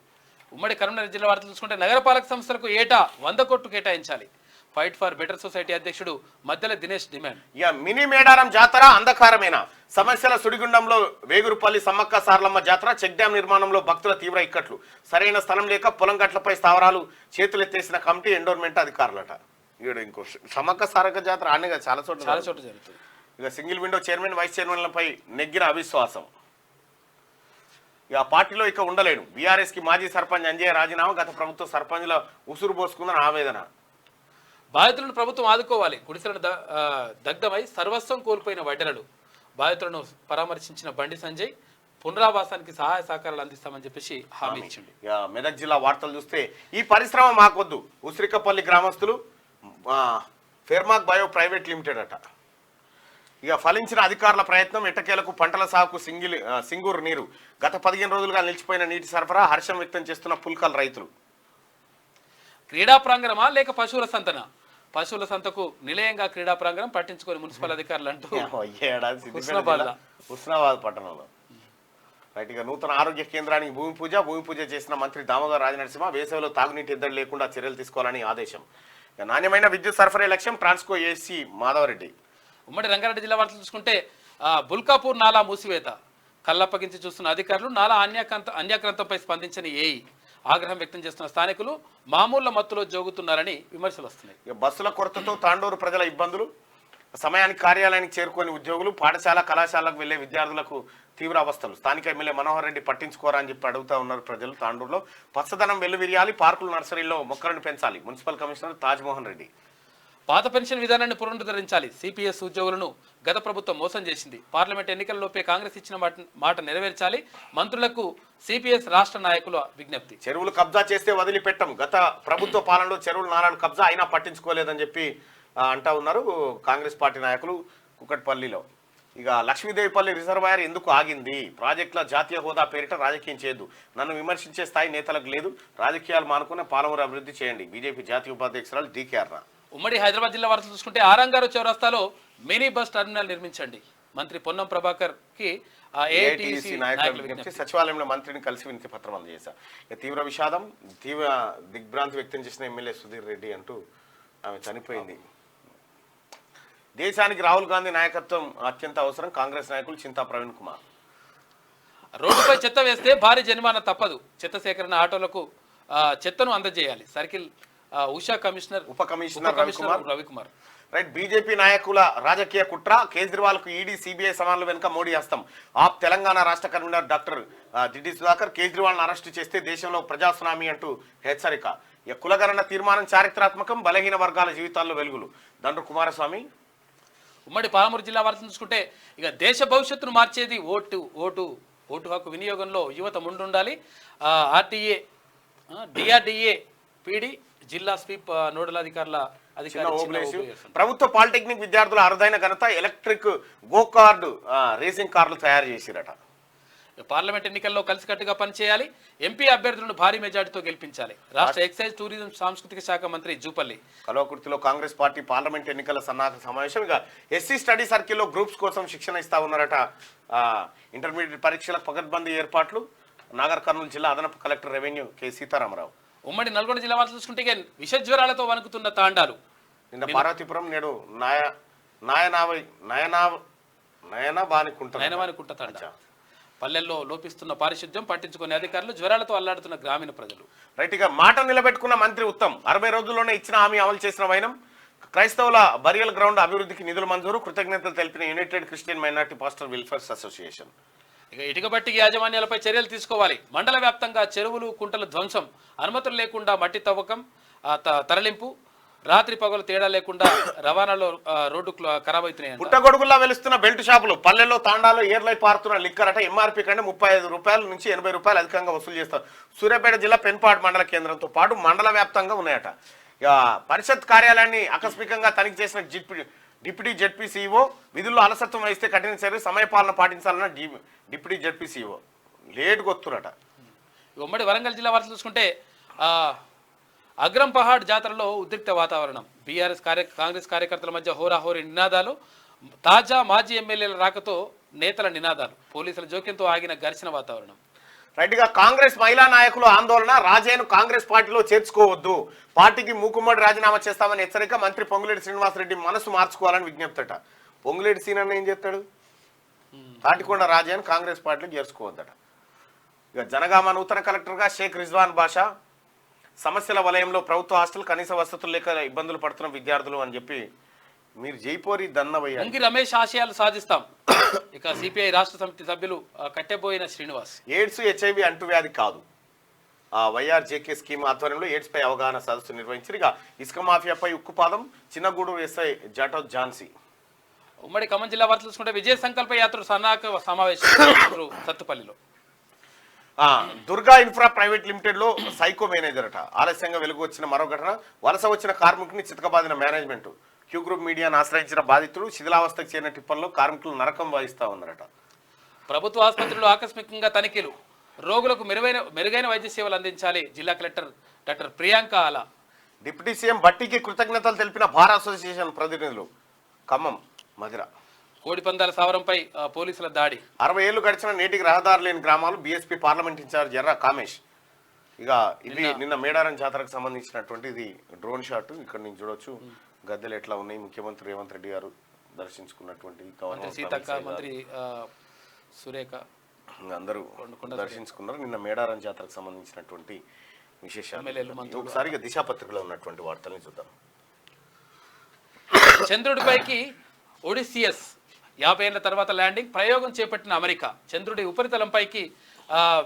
ఉమ్మడి కరీంనగర్ జిల్లా వార్తలు చూసుకుంటే నగరపాలక సంస్థలకు ఏటా 100 కోట్లు కేటాయించాలి. ఫైట్ ఫర్ బెటర్ సొసైటీ అధ్యక్షుడు మద్దెల దినేష్ డిమాండ్. ఇక మినీ మేడారం జాతర అంధకారమేనా? సమస్యల సుడిగుండంలో వేగురుపల్లి సమ్మక్క సారలమ్మ జాతర. చెక్ డ్యాం నిర్మాణంలో భక్తుల తీవ్ర ఇక్కట్లు. సరైన స్థలం లేక పొలం గట్లపై స్థావరాలు చేతులెత్తేసిన కమిటీ ఎండోర్మెంట్ అధికారులట. ఈడు ఇంకో సమ్మక్క సారక్క జాతర ఆనే చాలా చోట్ల జరుగుతుంది. ఇక సింగిల్ విండో చైర్మన్ వైస్ చైర్మన్లపై నెగ్గిన అవిశ్వాసం. ఇక పార్టీలో ఇక ఉండలేడు. బీఆర్ఎస్ కి మాజీ సర్పంచ్ అంజయ్య రాజీనామా. గత ప్రభుత్వ సర్పంచ్ల ఉసురు పోసుకుందని ఆవేదన. బాధితులను ప్రభుత్వం ఆదుకోవాలి. గుడిసెలను దగ్ధమై సర్వస్వం కోల్పోయిన వడ్డెరలు. బాధితులను పరామర్శించిన బండి సంజయ్ పునరావాసానికి సహాయ సహకారాలు అందిస్తామని చెప్పేసి హామీ ఇచ్చింది. మెదక్ జిల్లా వార్తలు చూస్తే ఈ పరిశ్రమ మాకొద్దు. ఉసిరికపల్లి గ్రామస్తులు ఫెర్మాక్ బయో ప్రైవేట్ లిమిటెడ్ అట. ఇక ఫలించిన అధికారుల ప్రయత్నం. ఎట్టకేలకు పంటల సాగుకు సింగూరు నీరు. గత 15 రోజులుగా నిలిచిపోయిన నీటి సరఫరా. హర్షం వ్యక్తం చేస్తున్న పుల్కల్ రైతులు. క్రీడా ప్రాంగణమా లేక పశువుల సంతనా? పశువుల సంతకు నిలయంగా క్రీడా ప్రాంగణం పట్టించుకొని మున్సిపల్ అధికారులు అంటూ హుస్నాబాద్ పట్టణంలో. రైట్. ఇక నూతన ఆరోగ్య కేంద్రానికి భూమి పూజ చేసిన మంత్రి దామోదర్ రాజనరసింహ. వేసవిలో తాగునీటి ఎద్దడి లేకుండా చర్యలు తీసుకోవాలని ఆదేశం. ఇక నాణ్యమైన విద్యుత్ సరఫరా లక్ష్యం. ట్రాన్స్కో ఏసీ మాధవరెడ్డి. ఉమ్మడి రంగారెడ్డి జిల్లా వార్తలు చూసుకుంటే బుల్కాపూర్ నాలా మూసివేత. కళ్ళప్పగించి చూస్తున్న అధికారులు. నాలా అన్యాక్రాంతంపై స్పందించని ఏఈ. ఆగ్రహం వ్యక్తం చేస్తున్న స్థానికులు. మామూళ్ల మత్తులో జోగుతున్నారని విమర్శలు వస్తున్నాయి. ఇక బస్సుల కొరతతో తాండూరు ప్రజల ఇబ్బందులు. సమయానికి కార్యాలయానికి చేరుకొని ఉద్యోగులు. పాఠశాల కళాశాలకు వెళ్లే విద్యార్థులకు తీవ్ర అవస్థలు. స్థానిక ఎమ్మెల్యే మనోహర్ రెడ్డి పట్టించుకోరా అని చెప్పి అడుగుతా ఉన్నారు ప్రజలు. తాండూరులో పచ్చదనం వెల్లువిరియాలి. పార్కులు నర్సరీల్లో మొక్కలను పెంచాలి. Municipal commissioner Tajmohan Reddy. పాత పెన్షన్ విధానాన్ని పునరుద్ధరించాలి. సిపిఎస్ ఉద్యోగులను గత ప్రభుత్వం మోసం చేసింది. పార్లమెంట్ ఎన్నికల్లోపే కాంగ్రెస్ ఇచ్చిన మాట నెరవేర్చాలి. మంత్రులకు సిపిఎస్ రాష్ట్ర నాయకుల విజ్ఞప్తి. చెరువులు కబ్జా చేస్తే వదిలిపెట్టం. గత ప్రభుత్వ పాలనలో చెరువులు నారాలు కబ్జా అయినా పట్టించుకోలేదని చెప్పి అంటా ఉన్నారు కాంగ్రెస్ పార్టీ నాయకులు కుకట్పల్లిలో. ఇక లక్ష్మీదేవిపల్లి రిజర్వాయర్ ఎందుకు ఆగింది? ప్రాజెక్టుల జాతీయ హోదా పేరిట రాజకీయం చేయొద్దు. నన్ను విమర్శించే స్థాయి నేతలకు లేదు. రాజకీయాలు మానుకునే పాలమూరు అభివృద్ధి చేయండి. బీజేపీ జాతీయ ఉపాధ్యక్షురాలు డీకేఆర్. ఉమ్మడి హైదరాబాద్ జిల్లా వార్తలు చూసుకుంటే ఆరంగారు చౌరస్తాలో మినీ బస్ టర్మినల్ నిర్మించండి. మంత్రి పొన్నం ప్రభాకర్ కి ఏఐటీసీ నాయకులు విజ్ఞప్తి. సచివాలయంలో మంత్రిని కలిసి వినతి పత్రం అందజేశారు. తీవ్ర విషాదం, తీవ్ర దిగ్భ్రాంతి వ్యక్తం చేసిన ఎమ్మెల్యే సుధీర్ రెడ్డి అంటూ ఆమె చనిపోయింది. దేశానికి రాహుల్ గాంధీ నాయకత్వం అత్యంత అవసరం. కాంగ్రెస్ నాయకులు చింతా ప్రవీణ్ కుమార్. రోడ్డుపై చెత్త వేస్తే భారీ జరిమానా తప్పదు. చెత్త సేకరణ ఆటోలకు చెత్తను అందజేయాలి. సర్కిల్ ఉషా కమిషనర్ ఉప కమిషనర్ రవికుమార్. రైట్. బీజేపీ నాయకుల రాజకీయ కుట్ర. కేజ్రీవాల్ కు ఈడీ సిబిఐ సమానుల వెనుక మోడీ హస్తం. ఆప్ తెలంగాణ రాష్ట్ర convener doctor Diddi Sudhakar Kejriwal arrest చేస్తే దేశంలో ప్రజా సునామీ అంటూ హెచ్చరిక. కులగణన తీర్మానం చారిత్రాత్మకం. బలహీన వర్గాల జీవితాల్లో వెలుగులు. దండ్రు కుమారస్వామి. ఉమ్మడి పాలమూరు జిల్లా వార్తలు చూసుకుంటే ఇక దేశ భవిష్యత్తును మార్చేది ఓటు హక్కు వినియోగంలో యువత ముందుండాలి. ఆర్టీఏ డిఆర్డీఏ పీడి జిల్లా స్వీప్ నోడల్ అధికారుల ప్రభుత్వ పాలిటెక్నిక్ విద్యార్థుల అరుదైన ఘనత ఎలక్ట్రిక్ గో కార్డు రేసింగ్ కార్లు తయారు చేసిరట. పార్లమెంట్ ఎన్నికల్లో కలిసికట్టుగా పనిచేయాలి. ఎంపీ అభ్యర్థులను భారీ మెజార్టీతో గెలిపించాలి. రాష్ట్ర ఎక్సైజ్ టూరిజం సాంస్కృతిక శాఖ మంత్రి జూపల్లి కల్వకుర్తిలో కాంగ్రెస్ పార్టీ పార్లమెంట్ ఎన్నికల సన్నాహక సమావేశం. ఇక ఎస్సీ స్టడీ సర్కిల్లో గ్రూప్స్ కోసం శిక్షణ ఇస్తా ఉన్నారట. ఇంటర్మీడియట్ పరీక్షల పకడ్బందీ ఏర్పాట్లు. నాగర్ కర్నూలు జిల్లా అదనపు కలెక్టర్ రెవెన్యూ కె సీతారామరావు. ఉమ్మడి నల్గొండ జిల్లా వార్తలు చూసుకుంటే విష జ్వరాలతో వణుకుతున్న తాండాలు. నిన్న పార్వతీపురం నేడు నయనవానికుంట తాండా. పల్లెల్లో లోపిస్తున్న పారిశుద్ధ్యం పట్టించుకునే అధికారులు, జ్వరాలతో అల్లాడుతున్న గ్రామీణ ప్రజలు. రైట్ గా మాట నిలబెట్టుకున్న మంత్రి ఉత్తమ్ 60 రోజుల్లోనే ఇచ్చిన హామీ అమలు చేసిన వైనం. క్రైస్తవుల బరియల్ గ్రౌండ్ అభివృద్ధికి నిధులు మంజూరు. కృతజ్ఞతలు తెలిపిన United Christian minority pastor welfare association. ఇక ఇటుకబట్టి యాజమాన్యాలపై చర్యలు తీసుకోవాలి. మండల వ్యాప్తంగా చెరువులు కుంటల ధ్వంసం, అనుమతులు లేకుండా మట్టి తవ్వకం, తరలింపు, రాత్రి పగలు తేడా లేకుండా రవాణాలో రోడ్డు ఖరాబ్ అవుతున్నాయి. పుట్టగొడుగుల్లా వెలుస్తున్న బెల్ట్ షాపులు. పల్లెల్లో తాండాలో ఏర్లై పారుతున్న లిక్కర్ అట. ఎంఆర్పీ కంటే 35 రూపాయల నుంచి 80 రూపాయలు అధికంగా వసూలు చేస్తారు. సూర్యాపేట జిల్లా పెన్పాడు మండల కేంద్రంతో పాటు మండల వ్యాప్తంగా ఉన్నాయట. పరిషత్ కార్యాలయాన్ని ఆకస్మికంగా తనిఖీ చేసిన డిప్యూటీ జెడ్పీ సీఈఓ. విధుల్లో అలసత్వం వహిస్తే కఠిన చర్య, సమయపాలన పాటించాలన్న డిప్యూటీ జెడ్పీ సీఈఓ. లేటు గొత్తురట. ఉమ్మడి వరంగల్ జిల్లా వార్తలు చూసుకుంటే అగ్రం పహాడ్ జాతరలో ఉద్రిక్త వాతావరణం. బీఆర్ఎస్ కాంగ్రెస్ కార్యకర్తల మధ్య హోరాహోరీ నినాదాలు. తాజా మాజీ ఎమ్మెల్యేల రాకతో నేతల నినాదాలు. పోలీసుల జోక్యంతో ఆగిన ఘర్షణ వాతావరణం. రైట్ గా కాంగ్రెస్ మహిళా నాయకులు ఆందోళన. రాజయ్యను కాంగ్రెస్ పార్టీలో చేర్చుకోవద్దు, పార్టీకి మూకుమ్మడి రాజీనామా చేస్తామని హెచ్చరిక. మంత్రి పొంగులేటి శ్రీనివాసరెడ్డి మనసు మార్చుకోవాలని విజ్ఞప్తట. పొంగులేటి సీనన్న ఏం చెప్తాడు? తాటికొండ రాజయ్యను కాంగ్రెస్ పార్టీలో చేర్చుకోవద్దట. ఇక జనగామ నూతన కలెక్టర్గా షేక్ రిజ్వాన్ బాషా. సమస్యల వలయంలో ప్రభుత్వ హాస్టల్ కనీస వసతులు లేక ఇబ్బందులు పడుతున్న విద్యార్థులు అని చెప్పి మీరు జైపోరి దన్నవయ్య. అంగి రమేష్ ఆశయాలు సాధిస్తాం. ఇక సిపిఐ రాష్ట్ర సమితి సభ్యులు కట్టెబోయిన శ్రీనివాస్. ఎయిడ్స్ హెచ్ఐవి అంటువ్యాధి కాదు. వైఆర్జేకే స్కీమ్ ఆధ్వర్యంలో ఎయిడ్స్ పై అవగాహన సదస్సు నిర్వహించారు. ఇక ఇసుక మాఫియాపై ఉక్కుపాదం. చిన్నగూడూరు ఎస్ఐ జాటో ఝాన్సీ. ఉమ్మడి ఖమ్మం జిల్లా వార్తలు చూసుకుంటే విజయ సంకల్ప యాత్ర సన్నాహక సమావేశం సత్తుపల్లిలో. దుర్గా ఇన్ఫ్రా ప్రైవేట్ లిమిటెడ్ లో సైకో మేనేజర్ అట. ఆలస్యంగా వెలుగు వచ్చిన మరో ఘటన. వలస వచ్చిన కార్మికుని చితకబాదిన మేనేజ్మెంట్. క్యూ గ్రూప్ మీడియాను ఆశ్రయించిన బాధితుడు. శిథిలావస్థకు చేరిన టిప్పల్లో కార్మికులు నరకం వహిస్తా ఉన్నారట. ప్రభుత్వ ఆసుపత్రులు ఆకస్మికంగా తనిఖీలు. రోగులకు మెరుగైన వైద్య సేవలు అందించాలి. జిల్లా కలెక్టర్ డాక్టర్ ప్రియాంక ఆలా. డిప్యూటీ సీఎం భట్టికి కృతజ్ఞతలు తెలిపిన బార్ అసోసియేషన్ ప్రతినిధులు. ఖమ్మం మధిర. కోడి పందాల సావరంపై పోలీసుల దాడి. 60 ఏళ్లు గడిచిన నేటికి రహదారు లేని గ్రామాలు. బీఎస్పీ పార్లమెంట్ ఇన్ఛార్జ్ ఎర్ర కామేష్. ఇక ఇది నిన్న మేడారం జాతరకు సంబంధించినటువంటి ఇది డ్రోన్ షాట్. ఇక్కడ నుంచి చూడొచ్చు గద్దెలు ఎట్లా ఉన్నాయి. ముఖ్యమంత్రి రేవంత్ రెడ్డి గారు దర్శించుకున్నటువంటి సీతక్క, మంత్రి సురేఖ అందరూ దర్శించుకున్నారు. నిన్న మేడారం జాతరకు సంబంధించినటువంటి విశేషాలు ఒకసారిగా దిశాపత్రికలో ఉన్నటువంటి వార్తల్ని చూద్దాం. చంద్రుడిపైకి ఒడిసియస్ 50 ఏళ్ల తర్వాత ల్యాండింగ్. ప్రయోగం చేపట్టిన అమెరికా. చంద్రుడి ఉపరితలంపైకి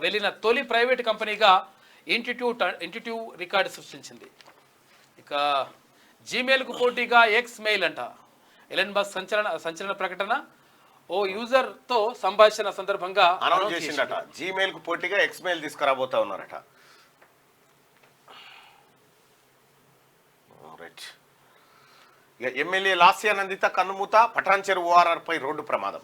వెళ్ళిన తొలి ప్రైవేట్ కంపెనీగా ఇంటిట్యూ రికార్డు సృష్టించింది. ఇక జీమెయిల్కు పోటీగా ఎక్స్ మెయిల్ అంట. ఎలన్ మస్క్ సంచలన ప్రకటన. ఓ యూజర్తో సంభాషణ సందర్భంగా అనౌన్స్ చేసిందట. జీమెయిల్కు పోటీగా ఎక్స్ మెయిల్ తీసుకురాబోతా ఉన్నారట. ఇక ఎమ్మెల్యే లాస్యానందిత కన్నుమూత. పటాన్చెరు ఓఆర్ఆర్ పై రోడ్డు ప్రమాదం.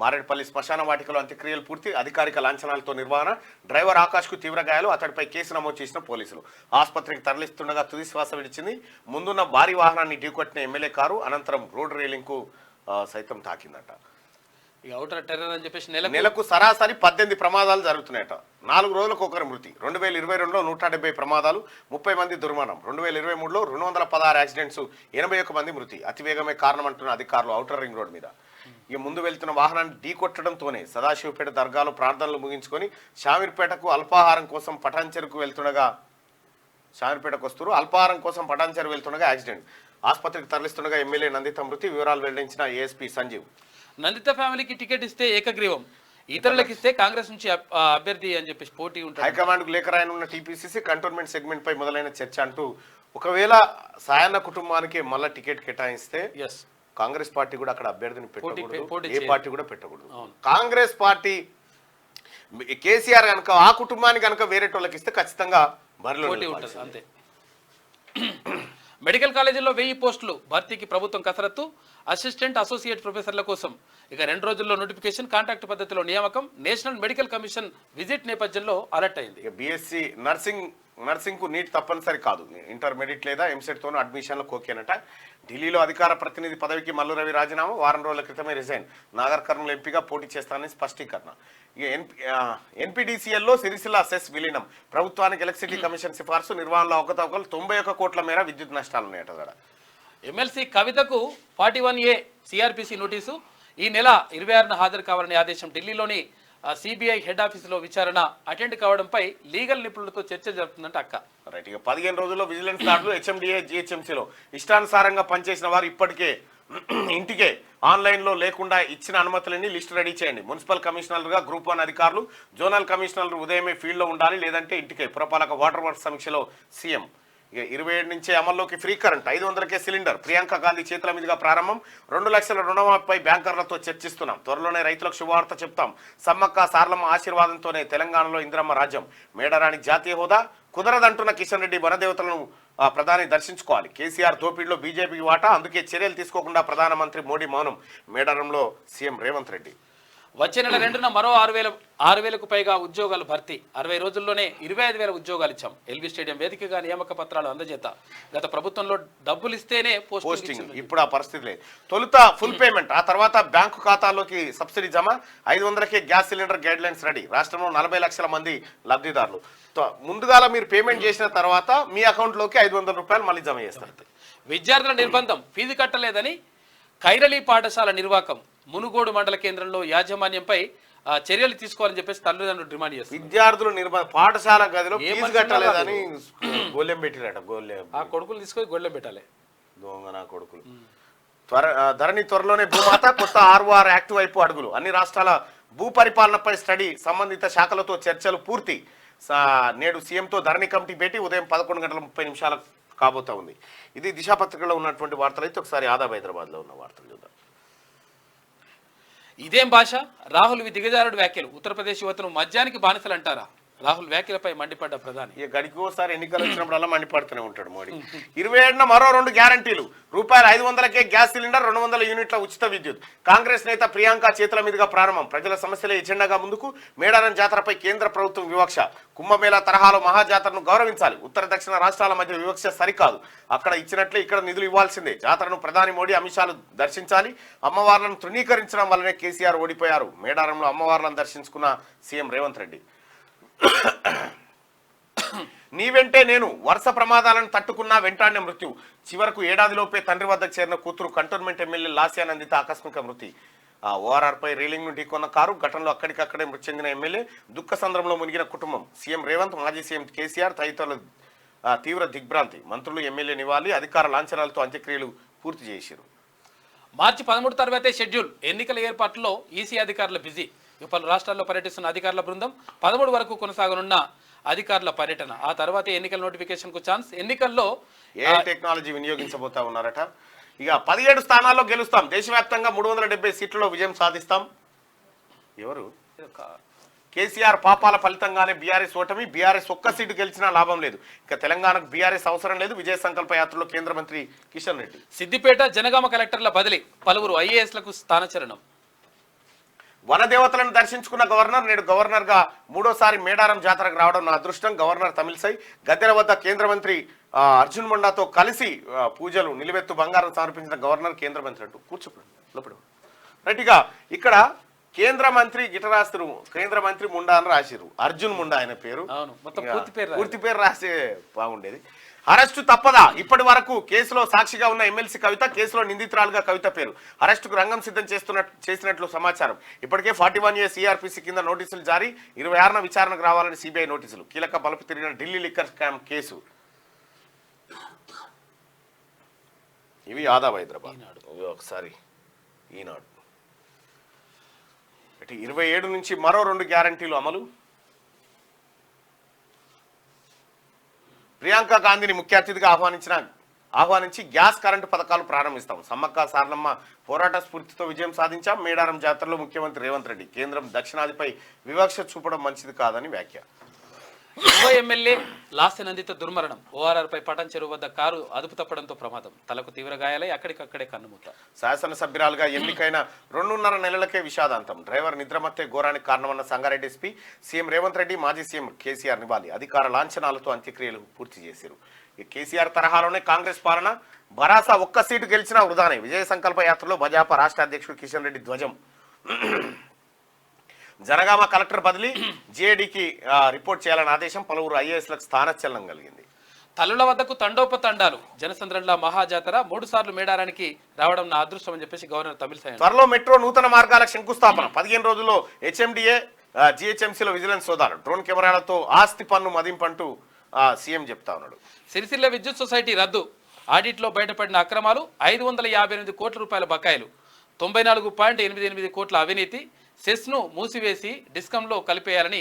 మారేడుపల్లి శ్మశాన వాటికలో అంత్యక్రియలు పూర్తి. అధికారిక లాంఛనాలతో నిర్వహణ. డ్రైవర్ ఆకాష్కు తీవ్ర గాయాలు. అతడిపై కేసు నమోదు చేసిన పోలీసులు. ఆసుపత్రికి తరలిస్తుండగా తుది శ్వాస విడిచింది. ముందున్న భారీ వాహనాన్ని ఢీకొట్టిన ఎమ్మెల్యే కారు అనంతరం రోడ్డు రైలింగ్కు సైతం తాకిందట. ఇక అవుటర్ టెర్రర్ అని చెప్పేసి నెలకు సరాసరి 18 ప్రమాదాలు జరుగుతున్నాయట. 4 రోజులకు ఒకరి మృతి. 2022లో 170 ప్రమాదాలు, 30 మంది దుర్మరణం. 2023లో 216 యాక్సిడెంట్స్, 81 మంది మృతి. అతివేగమే కారణం అంటున్న అధికారులు ఔటర్ రింగ్ రోడ్ మీద. ఇక ముందు వెళ్తున్న వాహనాన్ని ఢీకొట్టడంతోనే సదాశివపేట దర్గాలో ప్రార్థనలు ముగించుకొని షామీర్పేటకు అల్పాహారం కోసం పటాన్చెరుకు వెళ్తుండగా అల్పాహారం కోసం పటాన్చెరు వెళ్తుండగా యాక్సిడెంట్. ఆసుపత్రికి తరలిస్తుండగా ఎమ్మెల్యే నందిత మృతి. వివరాలు వెల్లడించిన ఏఎస్పీ సంజీవ్. నందిత ఫ్యామిలీకి టికెట్ ఇస్తే ఏకగ్రీవం, ఇతరులకు ఇస్తే కాంగ్రెస్ నుంచి అభ్యర్థి అని చెప్పేసి పోటీ ఉంటుంది. హైకమాండ్ కు లేఖ రాయనున్న టీపీసీసీ కంటోన్మెంట్ సెగ్మెంట్ పై మొదలైన చర్చ అంటూ ఒకవేళ సాయన్న కుటుంబానికి మళ్ళీ టికెట్ కేటాయిస్తే కాంగ్రెస్ పార్టీ కూడా అక్కడ అభ్యర్థిని పోటీ పెట్టకూడదు, ఏ చేయదు. పార్టీ కూడా పెట్టకూడదు. అవును. కాంగ్రెస్ పార్టీ కేసీఆర్ కనుక ఆ కుటుంబానికి కనుక వేరే వాళ్ళకి ఇస్తే ఖచ్చితంగా బరిలో పోటీ ఉంటుంది నిలపాల్సిందే. అంతే. మెడికల్ కాలేజీల్లో 1000 పోస్టులు భర్తీకి ప్రభుత్వం కసరత్తు. అసిస్టెంట్ అసోసియేట్ ప్రొఫెసర్ల కోసం ఇక 2 రోజుల్లో నోటిఫికేషన్. కాంట్రాక్ట్ పద్ధతిలో నియామకం. నేషనల్ మెడికల్ కమిషన్ విజిట్ నేపథ్యంలో అలర్ట్ అయింది. ఇక బీఎస్సీ నర్సింగ్ కు నీట్ తప్పనిసరి కాదు, ఇంటర్మీడియట్ లేదా ఎంసెట్ తోనూ అడ్మిషన్లు కోకేనట. ఢిల్లీలో అధికార ప్రతినిధి పదవికి మల్లు రవి రాజీనామా, వారం రోజుల క్రితమే రిజైన్. నాగర్ కర్నూలు ఎంపీగా పోటీ చేస్తానని స్పష్టీకరణ. ఇక ఎన్పీడీసీఎల్లో సిరిసిల్ల సెస్ విలీనం. ప్రభుత్వానికి ఎలక్ట్రిసిటీ కమిషన్ సిఫార్సు. నిర్వహణలో అవకతవకలు. 91 కోట్ల మేర విద్యుత్ నష్టాలు ఉన్నాయట. ఎమ్మెల్సీ కవితకు 41A సిఆర్పిసి నోటీసు. ఈ నెల 26న హాజరు కావాలని ఆదేశం. ఢిల్లీలోని సిబిఐ హెడ్ ఆఫీసులో విచారణ అటెండ్ కావడంపై లీగల్ నిపుణులతో చర్చ జరుపుతుందంటే అక్క. రైట్. ఇక 15 రోజుల్లో విజిలెన్స్ దాడులు. హెచ్ఎండిఏ జిహెచ్ఎంసీలో ఇష్టానుసారంగా పనిచేసిన వారు ఇప్పటికే ఇంటికే ఆన్లైన్లో లేకుండా ఇచ్చిన అనుమతులని లిస్టు రెడీ చేయండి. మున్సిపల్ కమిషనర్గా గ్రూప్ 1 అధికారులు, జోనల్ కమిషనర్లు ఉదయమే ఫీల్డ్లో ఉండాలి, లేదంటే ఇంటికే. పురపాలక వాటర్ వర్క్స్ సమీక్షలో సీఎం. ఇక 27 నుంచే అమల్లోకి ఫ్రీ కరెంట్. 500కే సిలిండర్. ప్రియాంక గాంధీ చేతుల మీదుగా ప్రారంభం. 2 లక్షల రుణమాఫీపై బ్యాంకర్లతో చర్చిస్తున్నాం. త్వరలోనే రైతులకు శుభవార్త చెప్తాం. సమ్మక్క సారలమ్మ ఆశీర్వాదంతోనే తెలంగాణలో ఇందిరమ్మ రాజ్యం. మేడారానికి జాతీయ హోదా కుదరదంటున్న కిషన్ రెడ్డి. వనదేవతలను ప్రధాని దర్శించుకోవాలి. కేసీఆర్ దోపిడిలో బీజేపీకి వాటా, అందుకే చర్యలు తీసుకోకుండా ప్రధానమంత్రి మోడీ మౌనం. మేడారంలో సీఎం రేవంత్ రెడ్డి. వచ్చే నెల 2న మరో 6,000కు పైగా ఉద్యోగాలు భర్తీ. 60 రోజుల్లోనే 25,000 ఉద్యోగాలు ఇచ్చాం. ఎల్బీ స్టేడియం వేదికగా నియామక పత్రాలు అందజేత. గత ప్రభుత్వంలో డబ్బులు ఇస్తేనే పోస్టింగ్. ఇప్పుడు ఆ పరిస్థితి లేదు. తొలుత ఫుల్ పేమెంట్, ఆ తర్వాత బ్యాంకు ఖాతాల్లోకి సబ్సిడీ జమ. 500కే gas cylinder guidelines ready. రాష్ట్రంలో 40 లక్షల మంది లబ్ధిదారులు. ముందుగాల మీరు పేమెంట్ చేసిన తర్వాత మీ అకౌంట్లోకి 500 రూపాయలు మళ్ళీ జమ చేస్తారు. విద్యార్థుల నిర్బంధం. ఫీజు కట్టలేదని కైరళీ పాఠశాల నిర్వాకం. మునుగోడు మండల కేంద్రంలో యాజమాన్యంపై చర్యలు తీసుకోవాలని చెప్పేసి తల్లిదండ్రులు డిమాండ్ చేస్తారు. విద్యార్థులు పాఠశాల గదిలో ఫీజు కట్టలేదని గోళ్ళెం పెట్టిరట. ఆ కొడుకులు తీసుకొని గొళ్ళెం పెట్టాలి. దొంగ నా కొడుకులు. ధరణి త్వరలోనే భూమాత. కొత్త ROR యాక్ట్ వైపు అడుగులు. అన్ని రాష్ట్రాల భూ పరిపాలనపై స్టడీ. సంబంధిత శాఖలతో చర్చలు పూర్తి. నేడు సీఎంతో ధరణి కమిటీ భేటీ. ఉదయం 11:30 కాబోతా ఉంది. ఇది దిశాపత్రికలో ఉన్నటువంటి వార్తలు. అయితే ఒకసారి ఆదాబ్ హైదరాబాద్లో ఉన్న వార్తలు చూద్దాం. ఇదేం భాష? రాహుల్ దిగజారుడు వ్యాఖ్యలు. ఉత్తరప్రదేశ్ యువతను మద్యానికి బానిసలు అంటారా? రాహుల్ వ్యాఖ్యలపై మండిపడ్డ ప్రధాని. ఇక గడికి ఒకసారి ఎన్నికలు వచ్చినప్పుడల్లా మండిపడుతూనే ఉంటాడు మోడీ. 27న మరో 2 గ్యారంటీలు. ₹500కే గ్యాస్ సిలిండర్, 200 యూనిట్ల ఉచిత విద్యుత్. కాంగ్రెస్ నేత ప్రియాంక చేతుల మీదుగా ప్రారంభం. ప్రజల సమస్యలే ఎజెండాగా ముందుకు. మేడారం జాతరపై కేంద్ర ప్రభుత్వం వివక్ష. కుంభమేళా తరహాలో మహాజాతరను గౌరవించాలి. ఉత్తర దక్షిణ రాష్ట్రాల మధ్య వివక్ష సరికాదు. అక్కడ ఇచ్చినట్లే ఇక్కడ నిధులు ఇవ్వాల్సిందే. జాతరను ప్రధాని మోడీ, అమిత్ షాలు దర్శించాలి. అమ్మవార్లను తృణీకరించడం వల్లనే కేసీఆర్ ఓడిపోయారు. మేడారంలో అమ్మవార్లను దర్శించుకున్న సీఎం రేవంత్ రెడ్డి. నీ వెంటే నేను. వరుస ప్రమాదాలను తట్టుకున్నా వెంటాడిన మృత్యు. చివరకు ఏడాదిలోపే తండ్రి వద్దకు చేరిన కూతురు. కంటోన్మెంట్ ఎమ్మెల్యే లాస్యానందిత ఆకస్మిక మృతి. ఓఆర్ఆర్పై రైలింగ్ ను ఢీకొన్న కారు. ఘటనలో అక్కడికక్కడే మృతి చెందిన ఎమ్మెల్యే. దుఃఖ సంద్రంలో మునిగిన కుటుంబం. సీఎం రేవంత్, మాజీ సీఎం కేసీఆర్ తదితరుల తీవ్ర దిగ్భ్రాంతి. మంత్రులు, ఎమ్మెల్యే నివాళి. అధికార లాంఛనాలతో అంత్యక్రియలు పూర్తి చేశారు. మార్చి 13 తర్వాతే షెడ్యూల్. ఎన్నికల ఏర్పాట్లలో ఈసీ అధికారులు బిజీ. పలు రాష్ట్రాల్లో పర్యటిస్తున్న అధికారుల బృందం. 13 వరకు కొనసాగనున్న అధికారుల పర్యటన. ఆ తర్వాత ఎన్నికల నోటిఫికేషన్ కు ఛాన్స్. ఎన్నికల్లో ఏ టెక్నాలజీ వినియోగించబోతా ఉన్నారట. ఇక 17 స్థానాల్లో గెలుస్తాం. దేశవ్యాప్తంగా 370 సీట్లలో విజయం సాధిస్తాం. ఎవరు? కేసీఆర్ పాపాల ఫలితంగానే బీఆర్ఎస్ ఓటమి. బీఆర్ఎస్ ఒక్క సీటు గెలిచినా లాభం లేదు. ఇక తెలంగాణకు బీఆర్ఎస్ అవసరం లేదు. విజయ సంకల్ప యాత్రలో కేంద్ర మంత్రి కిషన్ రెడ్డి. సిద్దిపేట జనగామ కలెక్టర్ల బదిలీ. పలువురు ఐఏఎస్లకు స్థానచలనం. వనదేవతలను దర్శించుకున్న గవర్నర్. నేడు గవర్నర్ గా 3వ మేడారం జాతరకు రావడం నా అదృష్టం. గవర్నర్ తమిళసై. గద్దెల వద్ద కేంద్ర మంత్రి అర్జున్ ముండాతో కలిసి పూజలు. నిలువెత్తు బంగారం సమర్పించిన గవర్నర్. కేంద్ర మంత్రి అంటూ కూర్చోపడు. రైట్గా ఇక్కడ కేంద్ర మంత్రి గిటరాస్తురు. కేంద్ర మంత్రి ముండా అని రాసిరు. అర్జున్ ముండా ఆయన పేరు. పూర్తి పేరు రాసే బాగుండేది. అరెస్టు తప్పదా? ఇప్పటి వరకు కేసులో సాక్షిగా ఉన్న ఎమ్మెల్సీ కవిత. కేసులో నిందితురాలుగా కవిత పేరు. అరెస్టుకు రంగం సిద్ధం చేసినట్లు సమాచారం. ఇప్పటికే 41A సిఆర్పిసి కింద నోటీసులు జారీ. 26న విచారణకు రావాలని సిబిఐ నోటీసులు. కీలక బలుపు తిరిగిన ఢిల్లీ లిక్కర్ స్కామ్ కేసు. ఇవి ఆదాబ్ హైదరాబాద్. ఒకసారి ఈనాడు. 27 నుంచి మరో 2 గ్యారంటీలు అమలు. ప్రియాంక గాంధీని ముఖ్య అతిథిగా ఆహ్వానించిన ఆహ్వానించి గ్యాస్ కరెంటు పథకాలు ప్రారంభిస్తాం. సమ్మక్క సారలమ్మ పోరాట స్ఫూర్తితో విజయం సాధించాం. మేడారం జాతరలో ముఖ్యమంత్రి రేవంత్ రెడ్డి కేంద్రం దక్షిణాదిపై వివక్ష చూపడం మంచిది కాదని వ్యాఖ్య. యువ ఎమ్మెల్యే లాస్యనందిత దుర్మరణం. ఓఆర్ఆర్పై పటన్ చెరువు వద్ద కారు అదుపు తప్పడంతో ప్రమాదం. తలకు తీవ్ర గాయాలై అక్కడికక్కడే కన్నుమూత. శాసనసభ్యురాలుగా ఎన్నికైన 2.5 నెలలకే విషాదాంతం. డ్రైవర్ నిద్రమత్తే ఘోరానికి కారణమన్న సంగారెడ్డి ఎస్పీ. సీఎం రేవంత్ రెడ్డి మాజీ సీఎం కేసీఆర్ నివాళి. అధికార లాంఛనాలతో అంత్యక్రియలు పూర్తి చేశారు. ఈ కేసీఆర్ తరహాలోనే కాంగ్రెస్ పాలన. భరాసా ఒక్క సీటు గెలిచినా వృధానే. విజయ సంకల్ప యాత్రలో భాజపా రాష్ట్ర అధ్యక్షుడు కిషన్ రెడ్డి ధ్వజం. జనగామ కలెక్టర్ బదిలీ. జేడీకి రిపోర్ట్ చేయాలని ఆదేశం. పలువురు ఐఏఎస్లకు స్థానచలనం కలిగింది. తల్లుల వద్దకు తండోపతండాలు. జనసంద్రంలో మహాజాతర 3 సార్లు మేడారానికి రావడం నా అదృష్టం అని చెప్పేసి గవర్నర్ తమిళసై. త్వరలో మెట్రో నూతన మార్గాల శంకుస్థాపన. 15 రోజుల్లో హెచ్ఎండిఏ జిహెచ్ఎంసీలో విజిలెన్స్ సోదాలు. డ్రోన్ కెమెరాలతో ఆస్తి పన్ను మదింపంటూ సీఎం చెప్తా ఉన్నాడు. సిరిసిల్ల విద్యుత్ సొసైటీ రద్దు. ఆడిట్లో బయటపడిన అక్రమాలు. 558 కోట్ల రూపాయల బకాయిలు. 94.88 కోట్ల అవినీతి. సెస్ను మూసివేసి డిస్కంలో కలిపేయాలని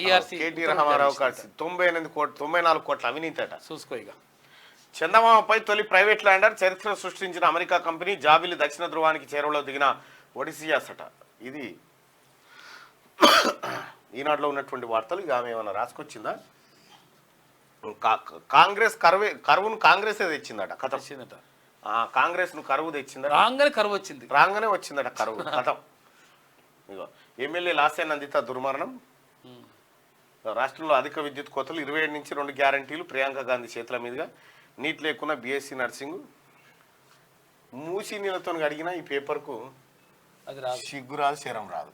ఈఆర్సీ. కేటీ రామారావు 94 కోట్ల అవినీతి అట. చూసుకో ఇక. చందమామపై తొలి ప్రైవేట్ ల్యాండర్. చరిత్ర సృష్టించిన అమెరికా కంపెనీ. జాబిలి దక్షిణ ధ్రువానికి చేరువలో దిగిన ఒడిసియాస్ అట. ఇది ఈనాడులో ఉన్నటువంటి వార్తలు. ఇక ఆమె ఏమైనా రాసుకొచ్చిందా? కాంగ్రెస్ కరువును కాంగ్రెస్ తెచ్చిందట. కథ వచ్చిందట. కాంగ్రెస్ ను కరువు తెచ్చిందట. రాగానే కరువు వచ్చింది. రాగానే వచ్చిందట కరువు. కథం. ఇగో ఎమ్మెల్యే లాస్యానందిత దుర్మరణం. రాష్ట్రంలో అధిక విద్యుత్ కోతలు. 27 నుంచి 2 గ్యారంటీలు. ప్రియాంక గాంధీ చేతుల మీదుగా. నీట్ లేకున్నా బీఎస్సీ నర్సింగ్. మూసి నీళ్ళతో అడిగినా ఈ పేపర్కు అది రాదు. సిగ్గు రాదు, శరం రాదు.